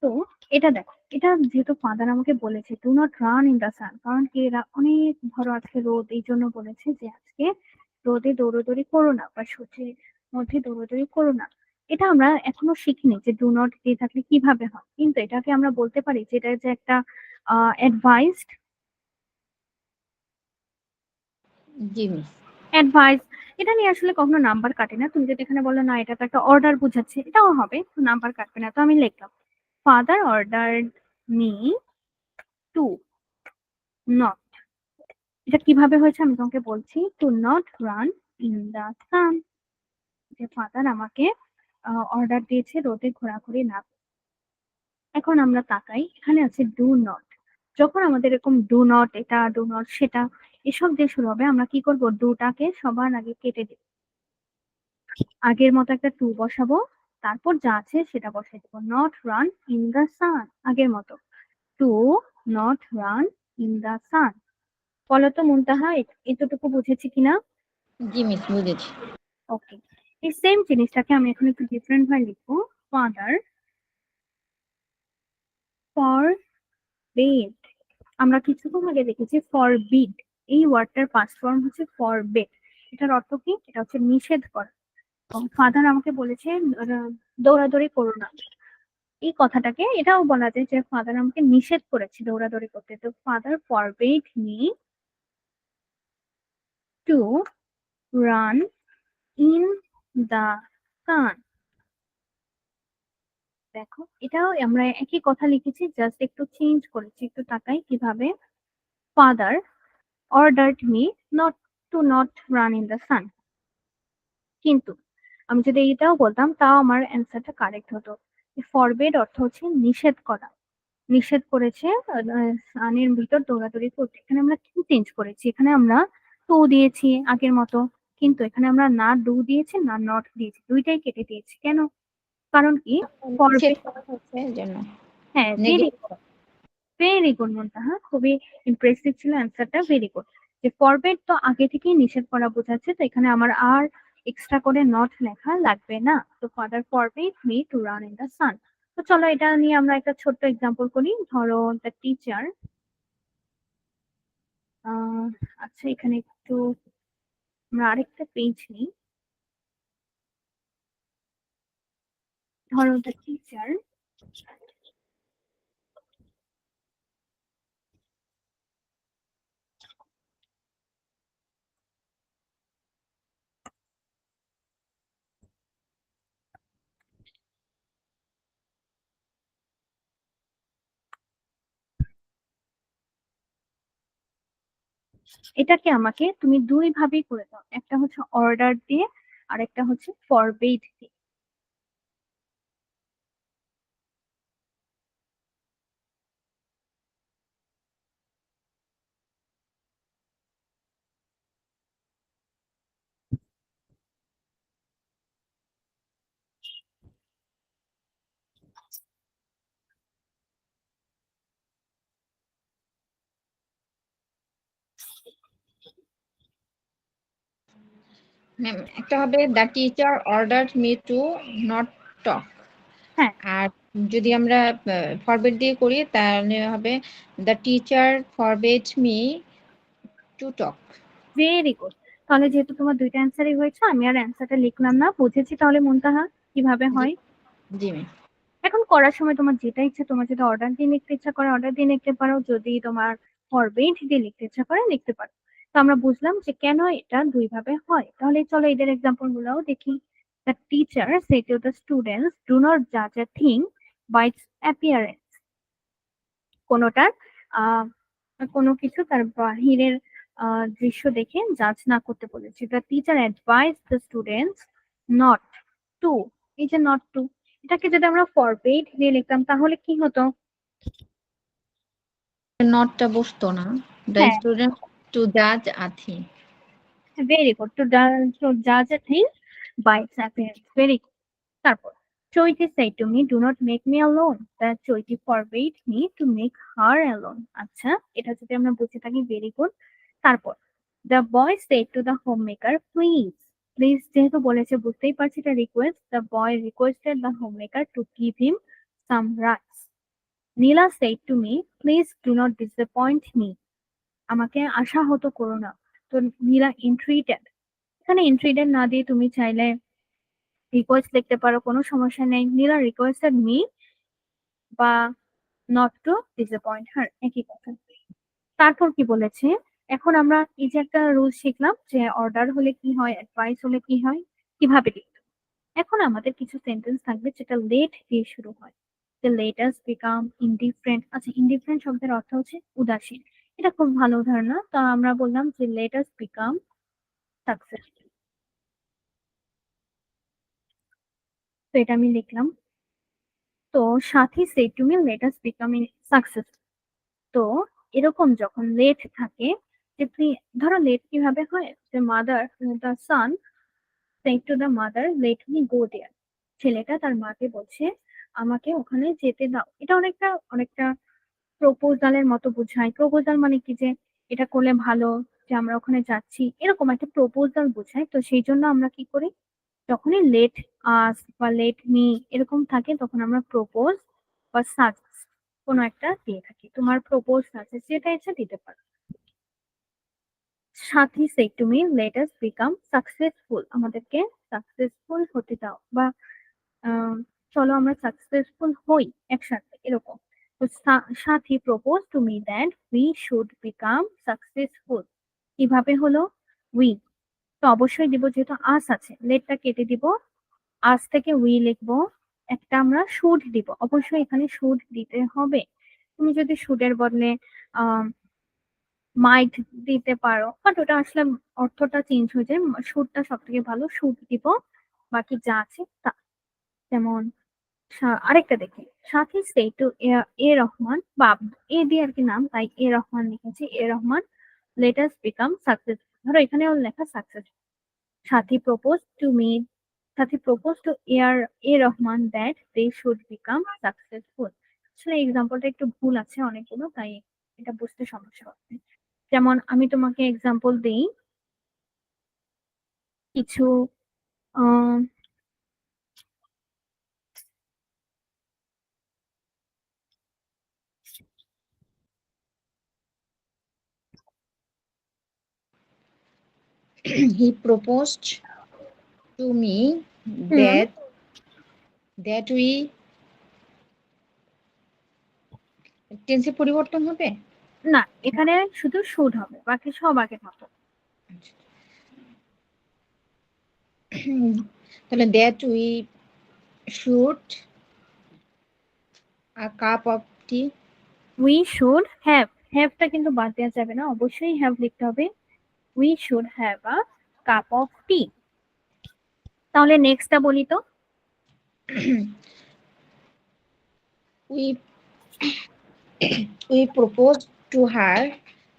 তো এটা দেখো, এটা যেহেতু ফাদার আমাকে বলেছে do not run in the sun, কারণ কি এরা অনেক, ধরো আজকে রোদ, এই জন্য বলেছে যে আজকে রোদে দৌড়দৌড়ি করো না বা সূর্যের মধ্যে দৌড়দৌড়ি করো না। এটা আমরা এখনো শিখিনি যে ডু নট দিয়ে থাকলে কিভাবে হয়, কিন্তু এটাকে আমরা বলতে পারি যে এটা যে একটা অ্যাডভাইসড। জি মিস। অ্যাডভাইস, এটা নিয়ে আসলে কখনো নাম্বার কাটে না। তুমি যদি এখানে বলো না এটা তো একটা অর্ডার বুঝাচ্ছে, এটাও হবে, নাম্বার কাটবে না। তো আমি লিখলাম father ordered me to not, এটা কিভাবে হয়েছে আমি তোমাকে বলছি, to not run in the sun. যে ফাদার আমাকে অর্ডার দিয়েছে রোদে ঘোরাঘুরি না। এখন আমরা তাকাই, এখানে আছে ডু নট। যখন আমাদের এরকম ডু নট এটা, ডু নট সেটা, এসব দিয়ে শুরু হবে, আমরা কি করব? ডুটাকে সবার আগে কেটে দিব, আগের মতো একটা টু বসাবো, তারপর যা আছে সেটা বসাই দেবো। Not run in the sun, আগের মতো to not run in the sun. বলতো মুনতাহা, এতটুকু বুঝেছি কিনা? জি মিস, বুঝেছি। ওকে, এই সেম জিনিসটাকে আমি এখন একটু ডিফারেন্ট ভাবে লিখবো। ফাদার ফর বেড, আমরা কিছুক্ষণ আগে দেখেছি ফর বিড, এই ওয়ার্ডটার পাস্ট ফর্ম হচ্ছে ফর বেড। এটার অর্থ কি? এটা হচ্ছে নিষেধ করা। ফাদার আমাকে বলেছে দৌড়াদৌড়ি করো না। এই কথাটাকে এটাও বলা যায় যে ফাদার আমাকে নিষেধ করেছে দৌড়াদৌড়ি করতে। তো father forbade me to run in the sun. দেখো এটাও আমরা একই কথা লিখেছি, জাস্ট একটু চেঞ্জ করেছি। একটু তাকাই কিভাবে। Father ordered me not run in the sun. কিন্তু আমি যদি এটাও বলতাম তাও আমার অ্যান্সারটা কারেক্ট হতো। ফরবেড অর্থ হচ্ছে নিষেধ করা, নিষেধ করেছে সানের ভিতর দৌড়াদৌড়ি করতে। এখানে আমরা কি চেঞ্জ করেছি, এখানে আমরা টু দিয়েছি আগের মতো, কিন্তু এখানে আমরা না ডু দিয়েছি না নট দিয়েছি, দুইটাই কেটে দিয়েছি। কেন? কারণ কি নিষেধ ফরবেড, করা হচ্ছে এর জন্য হ্যাঁ ভেরি নেগেটিভ। ভেরি গুড মুনতাহা, খুবই ইমপ্রেসিভ ছিল অ্যান্সারটা, ভেরি গুড। যে ফরবেড তো আগে থেকেই নিষেধ করা বোঝাচ্ছে, তো এখানে আমার আর এক্সট্রা করে নট লেখা লাগবে না। তো father forbade me to run in the sun. তো চলো এটা নিয়ে আমরা একটা ছোট্ট এক্সাম্পল করি। ধরো দ্য টিচার, আচ্ছা এখানে একটু আমরা আরেকটা পেজ নিই। ধরো দ্য টিচার এটাকে আমাকে তুমি দুই ভাবেই করে দাও, একটা হচ্ছে অর্ডার দিয়ে আর একটা হচ্ছে ফরবেড দিয়ে। ম্যাম একটা হবে the teacher order me to not টক। হ্যাঁ আর যদি আমরা ফরবেড দিয়ে করি তাহলে হবে the teacher forbade me to talk. Very good. তাহলে যেহেতু তোমার দুইটা অ্যান্সারই হয়েছে, আমি আর অ্যান্সারটা লিখলাম না, বুঝেছি তাহলে মুনতাহা কিভাবে জি হয়। জি ম্যাম। এখন করার সময় তোমার যেটা ইচ্ছা, তোমার যদি অর্ডার দিয়ে লিখতে ইচ্ছা করে অর্ডার দিয়ে লিখতে পারো, যদি তোমার ফরমেট দিয়ে লিখতে ইচ্ছা করে লিখতে পারো। তো আমরা বুঝলাম যে কেন এটা দুই ভাবে হয়। তাহলে চলো এদের এক্সাম্পল গুলাও দেখি। The teacher said to the students do not জাজ a thing by its appearance. কোনোটার আহ কোনো কিছু তার বাহিরের দৃশ্য দেখে জাজ না করতে বলেছে। The teacher advise the students not to. এই যে নট টু, এটাকে যদি আমরা ফরবেড দিয়ে লিখতাম তাহলে কি হতো? নটটা বসতো না, দ্য হ্যাঁ স্টুডেন্ট টু জাজ a thing. Very good, two জাজ a thing by its appearance, very good. তারপর চৈতি said to me do not make me alone, that Chaiti forbade me to make her alone। আচ্ছা এটা যদি আমরা বুঝে থাকি, ভেরি গুড। তারপর the boy said to the homemaker please, please যেহেতু বলেছে বুঝতেই পারছি এটা request, the boy requested the homemaker to give him some rice। Nila said to me please do not disappoint me, আমাকে আশাহত করো না। তো নীলা entreated, এখানে entreated না দিয়ে তুমি চাইলে রিকোয়েস্ট লিখতে পারো, কোনো সমস্যা নেই। নীলা রিকোয়েস্টেড মি বা নট টু ডিসঅ্যাপয়েন্ট হার, একই কথা। তারপর কি বলেছে, এখন আমরা এই যে একটা রুল শিখলাম যে অর্ডার হলে কি হয়, অ্যাডভাইস হলে কি হয়, কিভাবে লিখতে। এখন আমাদের কিছু সেন্টেন্স থাকবে যেটা লেট দিয়ে শুরু হয়। যে লেট আস বিকাম ইনডিফারেন্ট। আচ্ছা ইনডিফারেন্ট শব্দের অর্থ হচ্ছে উদাসীন, এটা খুব ভালো উদাহরণ না। তো আমরা বললাম যে লেট আস বিকাম সাকসেসফুল। তো এটা আমি লিখলাম। তো সাথী shed to me late us become successful. তো এরকম যখন লেট থাকে, যে ধরো লেট কিভাবে হয়, যে mother the son said to the mother let me go there. ছেলেটা তার মাকে বলছে আমাকে ওখানে যেতে দাও। এটা অনেকটা অনেকটা প্রপোজালের মতো বোঝায়। প্রপোজাল মানে কি, যে এটা করলে ভালো, যে আমরা ওখানে যাচ্ছি, এরকম একটা প্রপোজাল বোঝায়। তো সেই জন্য আমরা কি করি, যখনই লেট আস বা লেট মি এরকম থাকে তখন আমরা প্রপোজ বা সাজেস্ট কোনো একটা দিয়ে থাকি। তোমার প্রপোজ সাজেস্ট যেটা ইচ্ছা দিতে পারো। সাথী said to me let us become successful, আমাদেরকে সাকসেসফুল হতে দাও, বা চলো আমরা সাকসেসফুল হই একসাথে, এরকম। তো সাথী propose to me that we should become successful. কিভাবে হলো? উই, তো অবশ্যই দিব, যেহেতু আস আছে লেটটা কেটে দিব, আজ থেকে উই লিখবো, একটা আমরা শুড দিব, অবশ্যই এখানে শুড দিতে হবে। তুমি যদি শুডের বদলে মাইট দিতে পারো, বাট ওটা আসলে অর্থটা চেঞ্জ হয়ে যায়, শুডটা সব থেকে ভালো, শুড দিব। বাকি যা আছে তা, যেমন আরেকটা দেখি, সাথী সে টু এ রহমান, বা এ দিয়ে আর কি নাম, তাই এ রহমান লিখেছি, A Rahman let us become success. ধরো এখানে ওর লেখা success. Sathi propose to me, Sathi propose to A Rahman that they should become successful. আসলে এক্সাম্পলটা একটু ভুল আছে অনেকগুলো, তাই এটা বুঝতে সমস্যা হচ্ছে। যেমন আমি তোমাকে এক্সাম্পল দেই কিছু, আহ He proposed to me hmm, that we, টেন্সে পরিবর্তন হবে। না, এখানে শুধু শুড হবে, বাকি সব আগের মতো। তাহলে that we should a cup of tea. We should হ্যাভটা কিন্তু বাদ দেওয়া যাবে না, অবশ্যই হ্যাভ লিখতে হবে। We should have a cup of tea. তাহলে নেক্সটটা বলি তো। we we proposed to her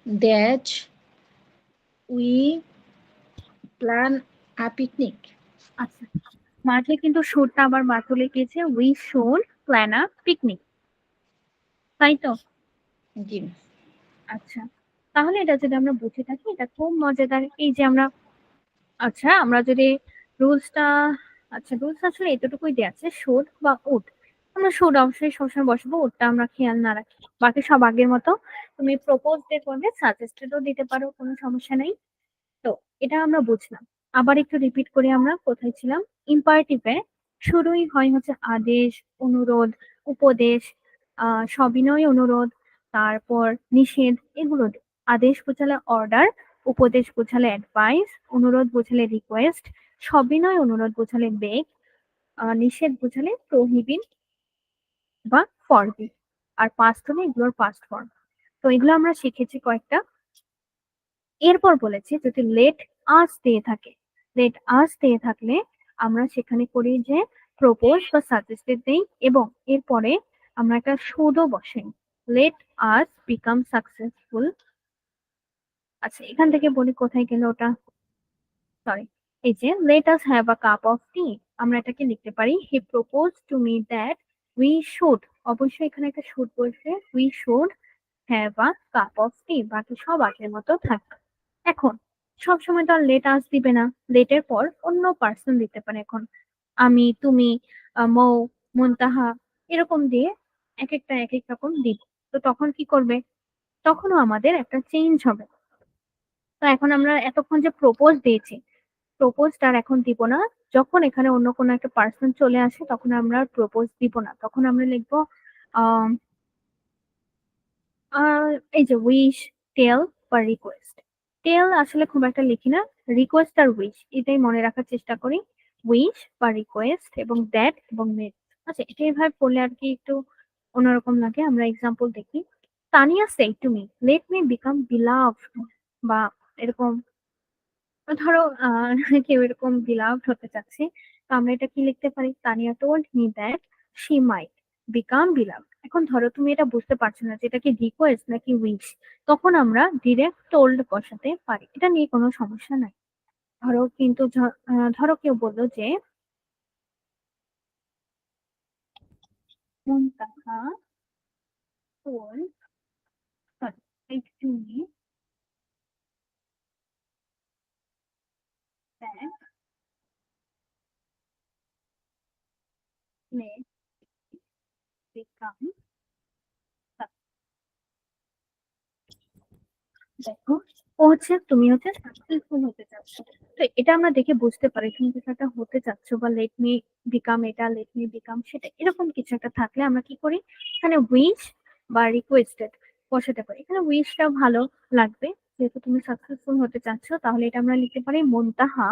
that we plan a picnic. আচ্ছা, মাঝে কিন্তু শুডটা আবার বাদ লিখেছে, we should plan a picnic, তাই তো? জি। আচ্ছা, তাহলে এটা যদি আমরা বুঝে থাকি, এটা খুব মজাদার। এই যে আমরা, আচ্ছা আমরা যদি রুলসটা, আচ্ছা রুলস আসলে এতটুকুই দেওয়া আছে, শুড বা উড। আমরা শুড অবশ্যই সবসময় বসবো, উডটা আমরা খেয়াল না রাখি, বাকি সব আগের মতো। তুমি প্রপোজ দিয়ে করবে, সাজেস্টেডও দিতে পারো, কোনো সমস্যা নেই। তো এটা আমরা বুঝলাম। আবার একটু রিপিট করি, আমরা কোথায় ছিলাম? ইম্পারেটিভে শুরুই হয় হচ্ছে আদেশ, অনুরোধ, উপদেশ, সবিনয় অনুরোধ, তারপর নিষেধ, এগুলো দিয়ে। আদেশ বোঝালে অর্ডার, উপদেশ বোঝালে অ্যাডভাইস, অনুরোধ বোঝালে রিকোয়েস্ট, সবিনয় অনুরোধ বোঝালে বেগ, নিষেধ বোঝালে প্রহিবিট বা ফরবিট। আর পাস্ট হলে এগুলোর পাস্ট ফর্ম। তো এগুলো আমরা শিখেছি কয়েকটা। এরপর বলেছি যদি লেট আস দিয়ে থাকে, লেট আস দিয়ে থাকলে আমরা সেখানে করি যে প্রপোজ বা সাজেস্টেড দেই, এবং এরপরে আমরা একটা শুডও বসাই, লেট আস বিকাম সাকসেসফুল। আচ্ছা, এখান থেকে বলি কোথায় গেল ওটা, সরি। এই যে let us have a cup of tea, আমরা এটাকে লিখতে পারি he propose to me that we should, অবশ্যই এখানে একটা শুড বলছে, we should have a cup of tea, বাকি সব আগের মতো থাকবে। এখন সবসময় তো আর লেট আস দিবে না, লেটের পর অন্য পার্সন দিতে পারে। এখন আমি, তুমি, মৌ, মুনতাহা, এরকম দিয়ে এক একটা এক এক রকম দিব। তো তখন কি করবে? তখনও আমাদের একটা চেঞ্জ হবে। তো এখন আমরা এতক্ষণ যে প্রপোজ দিয়েছি, প্রপোজটা আর এখন দিব না। যখন এখানে অন্য কোনো একটা পার্সন চলে আসে, তখন আমরা প্রপোজ দিব না, তখন আমরা লিখবো আহ এই যে উইশ, টেল বা রিকোয়েস্ট। টেল আসলে খুব একটা লিখি না, রিকোয়েস্ট আর উইশ এটাই মনে রাখার চেষ্টা করি। উইশ বা রিকোয়েস্ট এবং দ্যাট এবং মেড। আচ্ছা, এটা এভাবে পড়লে আর কি একটু অন্যরকম লাগে। আমরা এক্সাম্পল দেখি। Tania said to me let me become beloved, বা এরকম। ধরো কেউ এরকম বিলাভড হতে চাচ্ছে, তো আমরা এটা কি লিখতে পারি? Tania told me that she might become beloved. এখন ধরো তুমি এটা বুঝতে পারছো না যে এটা কি রিকোয়েস্ট নাকি উইশ, তখন আমরা ডিরেক্ট টোল্ড বসাতে পারি, এটা নিয়ে কোনো সমস্যা নাই। ধরো কিন্তু ধরো কেউ বললো যে মুনতাহা told, sorry, to me that let become, দেখো, ও হচ্ছে তুমি হচ্ছে সাকসেসফুল হতে চাচ্ছ। তো এটা আমরা দেখে বুঝতে পারি তুমি কিছু একটা হতে চাচ্ছ, বা লেট মি বিকাম এটা, লেট মি বিকাম সেটা, এরকম কিছু একটা থাকলে আমরা কি করি, এখানে উইশ বা রিকোয়েস্টেড বসাতে পারি। এখানে উইশটা ভালো লাগবে, যেহেতু তুমি সাকসেসফুল হতে চাচ্ছ, তাহলে এটা আমরা লিখতে পারি Muntaha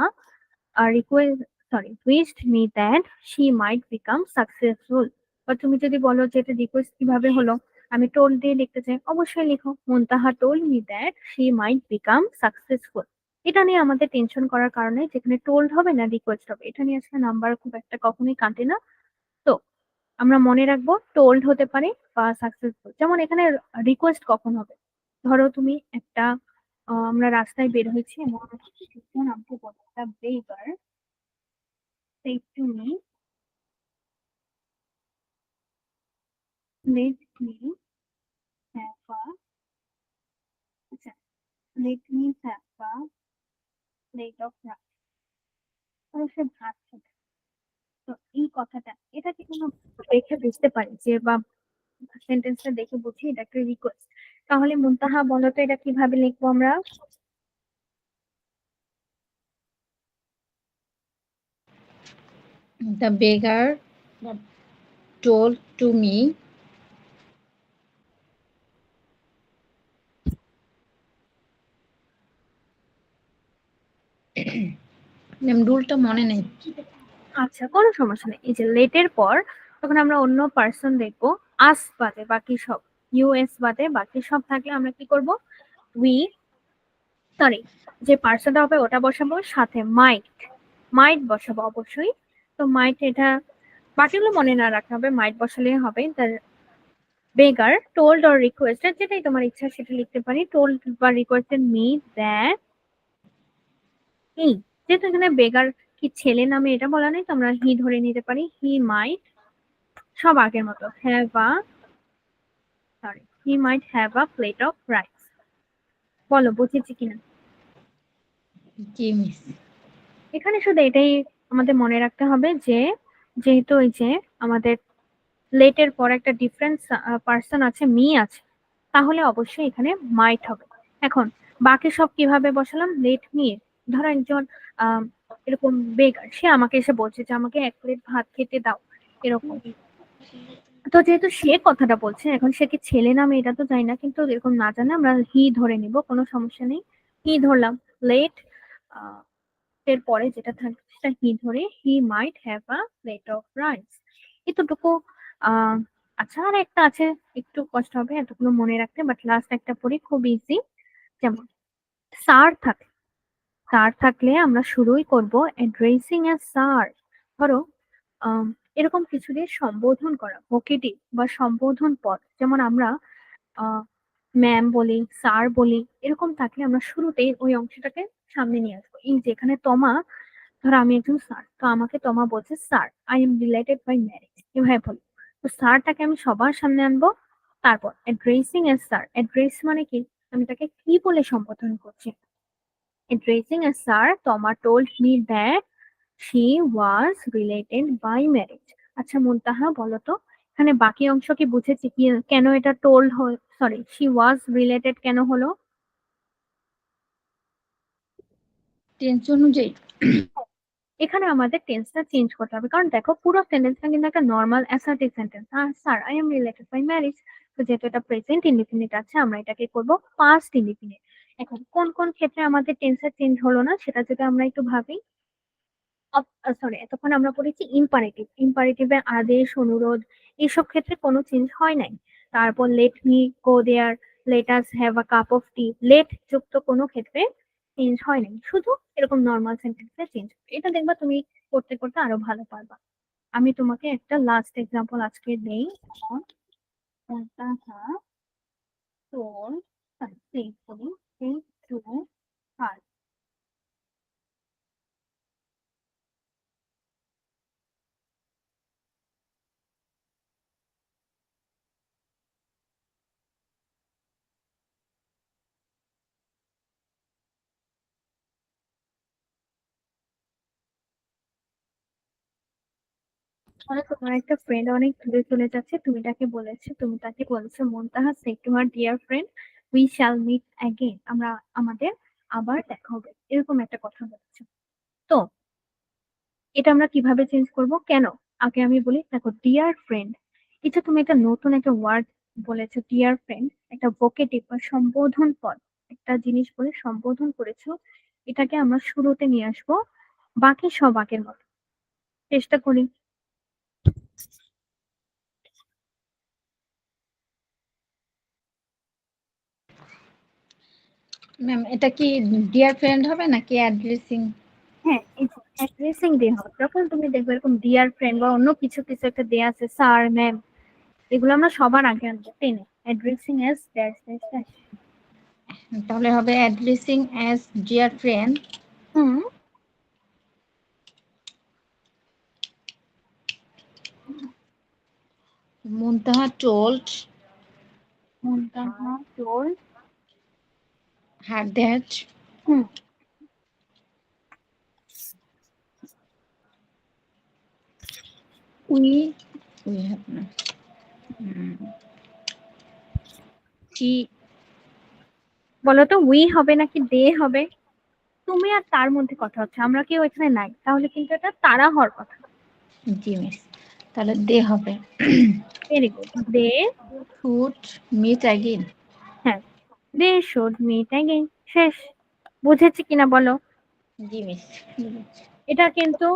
request, sorry, wished me that she might become successful. বা তুমি যদি বলো যে এটা রিকোয়েস্ট কিভাবে হলো, আমি টোল দিয়ে লিখতে চাই, অবশ্যই লিখো Muntaha told me that she might become successful. এটা নিয়ে আমাদের টেনশন করার কারণে, যেখানে টোল্ড হবে না রিকোয়েস্ট হবে, এটা নিয়ে আসলে নাম্বার খুব একটা কখনোই কাটে না। তো আমরা মনে রাখবো টোল্ড হতে পারে বা সাকসেসফুল। যেমন এখানে রিকোয়েস্ট কখন হবে, ধরো তুমি একটা আমরা রাস্তায় বের হয়েছি এবং একজন আমাকে বলে, একটা বেগার said to me, let me have a, আচ্ছা, let me have a plate of rice. তো সে ভাত খেতে। তো এই কথাটা, এটা কি কোনো দেখে বুঝতে পারি যে, বা সেন্টেন্সটা দেখে বুঝি এটা একটা রিকোয়েস্ট। তাহলে মুনতাহা বলো তো এটা কিভাবে লিখবো আমরা? The beggar told to me, রুলটা মনে নেই। আচ্ছা, কোনো সমস্যা নেই। এই যে লেটের পর তখন আমরা অন্য পার্সন দেখবো, আস বাদে বাকি সব, ইউএস বাদে বাকি সব থাকলে আমরা কি করব, উই, সরি, যে পার্সনটা হবে ওটা বসাবো, সাথে মাইট, মাইট বসাবো অবশ্যই। তো মাইট এটা, বাকিগুলো মনে না রাখতে হবে, মাইট বসালে হবে। তার বেগার টোল্ড অর রিকোয়েস্টেড, যেটাই তোমার ইচ্ছা সেটা লিখতে পারি, টোল্ড বা রিকোয়েস্টেড মি দ্যাট হি, যেহেতু এখানে বেগার কি ছেলে নামে এটা বলা নেই, তো আমরা হি ধরে নিতে পারি, হি মাইট, সব আগের মতো, have a, sorry, he might have a plate of rice. বলো বুঝেছি কিনা? জি মিস। এখানে শুধু এটাই আমাদের মনে রাখতে হবে যে, যেহেতু এই যে আমাদের লেটের পর একটা ডিফারেন্স পার্সন আছে, মি আছে, তাহলে অবশ্যই এখানে মাইট হবে। এখন বাকি সব কিভাবে বসালাম, লেট মি, ধরো একজন আহ এরকম বেগার, সে আমাকে এসে বলছে যে আমাকে এক প্লেট ভাত খেতে দাও, এরকম। তো যেহেতু সে কথাটা বলছে, এখন সে কি ছেলে না মেয়ে এটা তো জানি না, কিন্তু এরকম না জানে আমরা হি ধরে নিব, কোনো সমস্যা নেই। হি ধরলাম, লেট এর পরে যেটা থাকবে সেটা হি ধরে, he might have a plate of rice, এতটুকু। আহ আচ্ছা, আর একটা আছে, একটু কষ্ট হবে এতগুলো মনে রাখতে, বাট লাস্ট একটা পড়ি, খুব ইজি। যেমন স্যার থাকে, স্যার থাকলে আমরা শুরুই করব অ্যাড্রেসিং এ স্যার। ধরো আম, এরকম কিছু দিয়ে সম্বোধন করা, ভোকেটিভ বা সম্বোধন পদ, যেমন আমরা ম্যাম বলি, স্যার বলি, এরকম থাকলে আমরা শুরুতেই ওই অংশটাকে সামনে নিয়ে আসবো। এই যেখানে তমা, ধরো আমি একজন স্যার, তো আমাকে তমা বলছে sir, I am related by marriage, এভাবে বলি। তো স্যারটাকে আমি সবার সামনে আনবো। তারপর অ্যাড্রেসিং এ স্যার, অ্যাড্রেস মানে কি, আমি তাকে কি বলে সম্বোধন করছি। Addressing a sir, Toma told me that she was related by marriage. আচ্ছা মুনতাহা বলো তো, এখানে বাকি অংশ কি বুঝেছি কি, কেন এটা told, sorry, she was related কেন হলো? টেন্স অনুযায়ী। এখানে আমাদের টেন্সটা চেঞ্জ করতে হবে, কারণ দেখো পুরো সেন্টেন্সটা কিন্তু একটা নর্মাল অ্যাসার্টিভ সেন্টেন্স, আর sir I am related by marriage, তো যেহেতু এটা প্রেজেন্ট ইনডিফিনিট আছে, আমরা এটাকে করব পাস্ট ইনডিফিনিট। এখন কোন কোন ক্ষেত্রে আমাদের টেন্সের চেঞ্জ হলো না সেটা যদি আমরা একটু ভাবি, সরি, এতক্ষণ আমরা পড়েছি ইম্পারেটিভ, ইম্পারেটিভের আদেশ, অনুরোধ, এইসব ক্ষেত্রে কোনো চেঞ্জ হয় নাই। তারপর let me go there, let us have a cup of tea, let যুক্ত কোনো ক্ষেত্রে চেঞ্জ হয় নাই, শুধু এরকম নর্মাল সেন্টেন্সে চেঞ্জ। এটা দেখবা তুমি করতে করতে আরো ভালো পারবা। আমি তোমাকে একটা লাস্ট এক্সাম্পল আজকে দেই। তাহা তোর, সেই করি, সেই টু হার। মানে তোমার একটা ফ্রেন্ড অনেক দূরে চলে যাচ্ছে, তুমি তাকে বলেছো, তুমি তাকে বলেছো Muntaha said to her dear friend we shall meet again, আমরা আমাদের আবার দেখা হবে, এরকম একটা কথা বলছে। তো এটা আমরা কিভাবে চেঞ্জ করব, কেন? আগে আমি বলি, দেখো ডিয়ার ফ্রেন্ড, এটা তুমি একটা নতুন একটা ওয়ার্ড বলেছো, ডিয়ার ফ্রেন্ড, একটা ভোকেটিভ বা সম্বোধন পদ, একটা জিনিস বলে সম্বোধন করেছো, এটাকে আমরা শুরুতে নিয়ে আসবো বাকি সব আগের মতো। চেষ্টা করি। ম্যাম এটা কি ডিয়ার ফ্রেন্ড হবে নাকি অ্যাড্রেসিং? হ্যাঁ, এই যে অ্যাড্রেসিং দেওয়া হবে, যখন তুমি দেখবে এরকম ডিয়ার ফ্রেন্ড বা অন্য কিছু কিছু একটা দেয়া আছে, স্যার ম্যাম, এগুলো আমরা সবার আগে আনবো টেনে, addressing S dash dash dash. তাহলে হবে addressing as dear friend hmm. Muntaha told Muntaha toll. her that hmm. we have no she বলো তো উই হবে নাকি দে হবে? তুমি আর তার মধ্যে কথা হচ্ছে, আমরা কেউ এখানে নাই, তাহলে কিন্তু এটা তারা হওয়ার কথা। জি মিস, তাহলে দে হবে very good, they. should meet again. হ্যাঁ, দে শুড মিট অ্যাগেন। শেষ। বুঝেছি কিনা বলো? জি মিস, এটা কিন্তু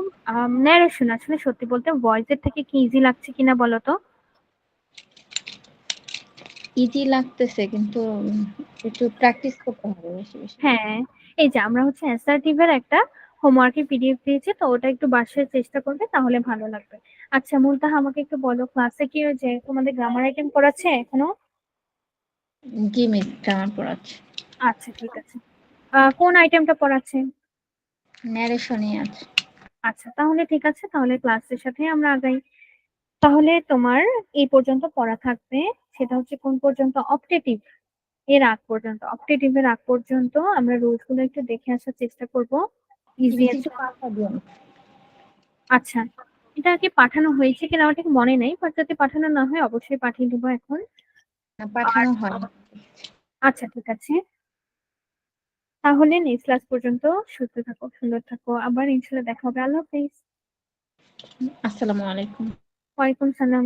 ন্যারেশন, আসলে সত্যি বলতে ভয়েসের থেকে কি ইজি লাগছে কিনা বলো তো? ইজি লাগতেছে কিন্তু একটু প্র্যাকটিস করতে হবে বেশি বেশি। হ্যাঁ, এই যে আমরা হচ্ছে অ্যাসার্টিভ এর একটা হোমওয়ার্কের পিডিএফ দিয়েছি, তো ওটা একটু বাসায় চেষ্টা করবে, তাহলে ভালো লাগবে। আচ্ছা মুনতাহা, আমাকে একটু বলো, ক্লাসে কি ওই যে তোমাদের গ্রামার আইটেম পড়াচ্ছে এখনো? জি মিস, গ্রামার পড়াচ্ছে। আচ্ছা ঠিক আছে। কোন আইটেমটা পড়াচ্ছে? ন্যারেশনই আছে। আচ্ছা তাহলে ঠিক আছে, তাহলে ক্লাসের সাথে আমরা আগাই। তাহলে তোমার এই পর্যন্ত পড়া থাকবে, সেটা হচ্ছে কোন পর্যন্ত, অপটেটিভ এর আগ পর্যন্ত। অপটেটিভ এর আগ পর্যন্ত আমরা রুলস গুলো একটু দেখে আসার চেষ্টা করব। জি ইজি মিস, আছে। একটু পাল্টা দিও না। আচ্ছা, এটা কি পাঠানো হয়েছে কিনা আমার ঠিক মনে নেই, বাট যদি পাঠানো না হয় অবশ্যই পাঠিয়ে দেবো এখন। আর পাঠানো হয়। আচ্ছা ঠিক আছে, তাহলে নেক্সট ক্লাস পর্যন্ত সুস্থ থাকো, সুন্দর থাকো, আবার ইনশাল্লাহ দেখা হবে। আল্লাহ হাফেজ। আসসালামু আলাইকুম। ওয়ালাইকুম সালাম।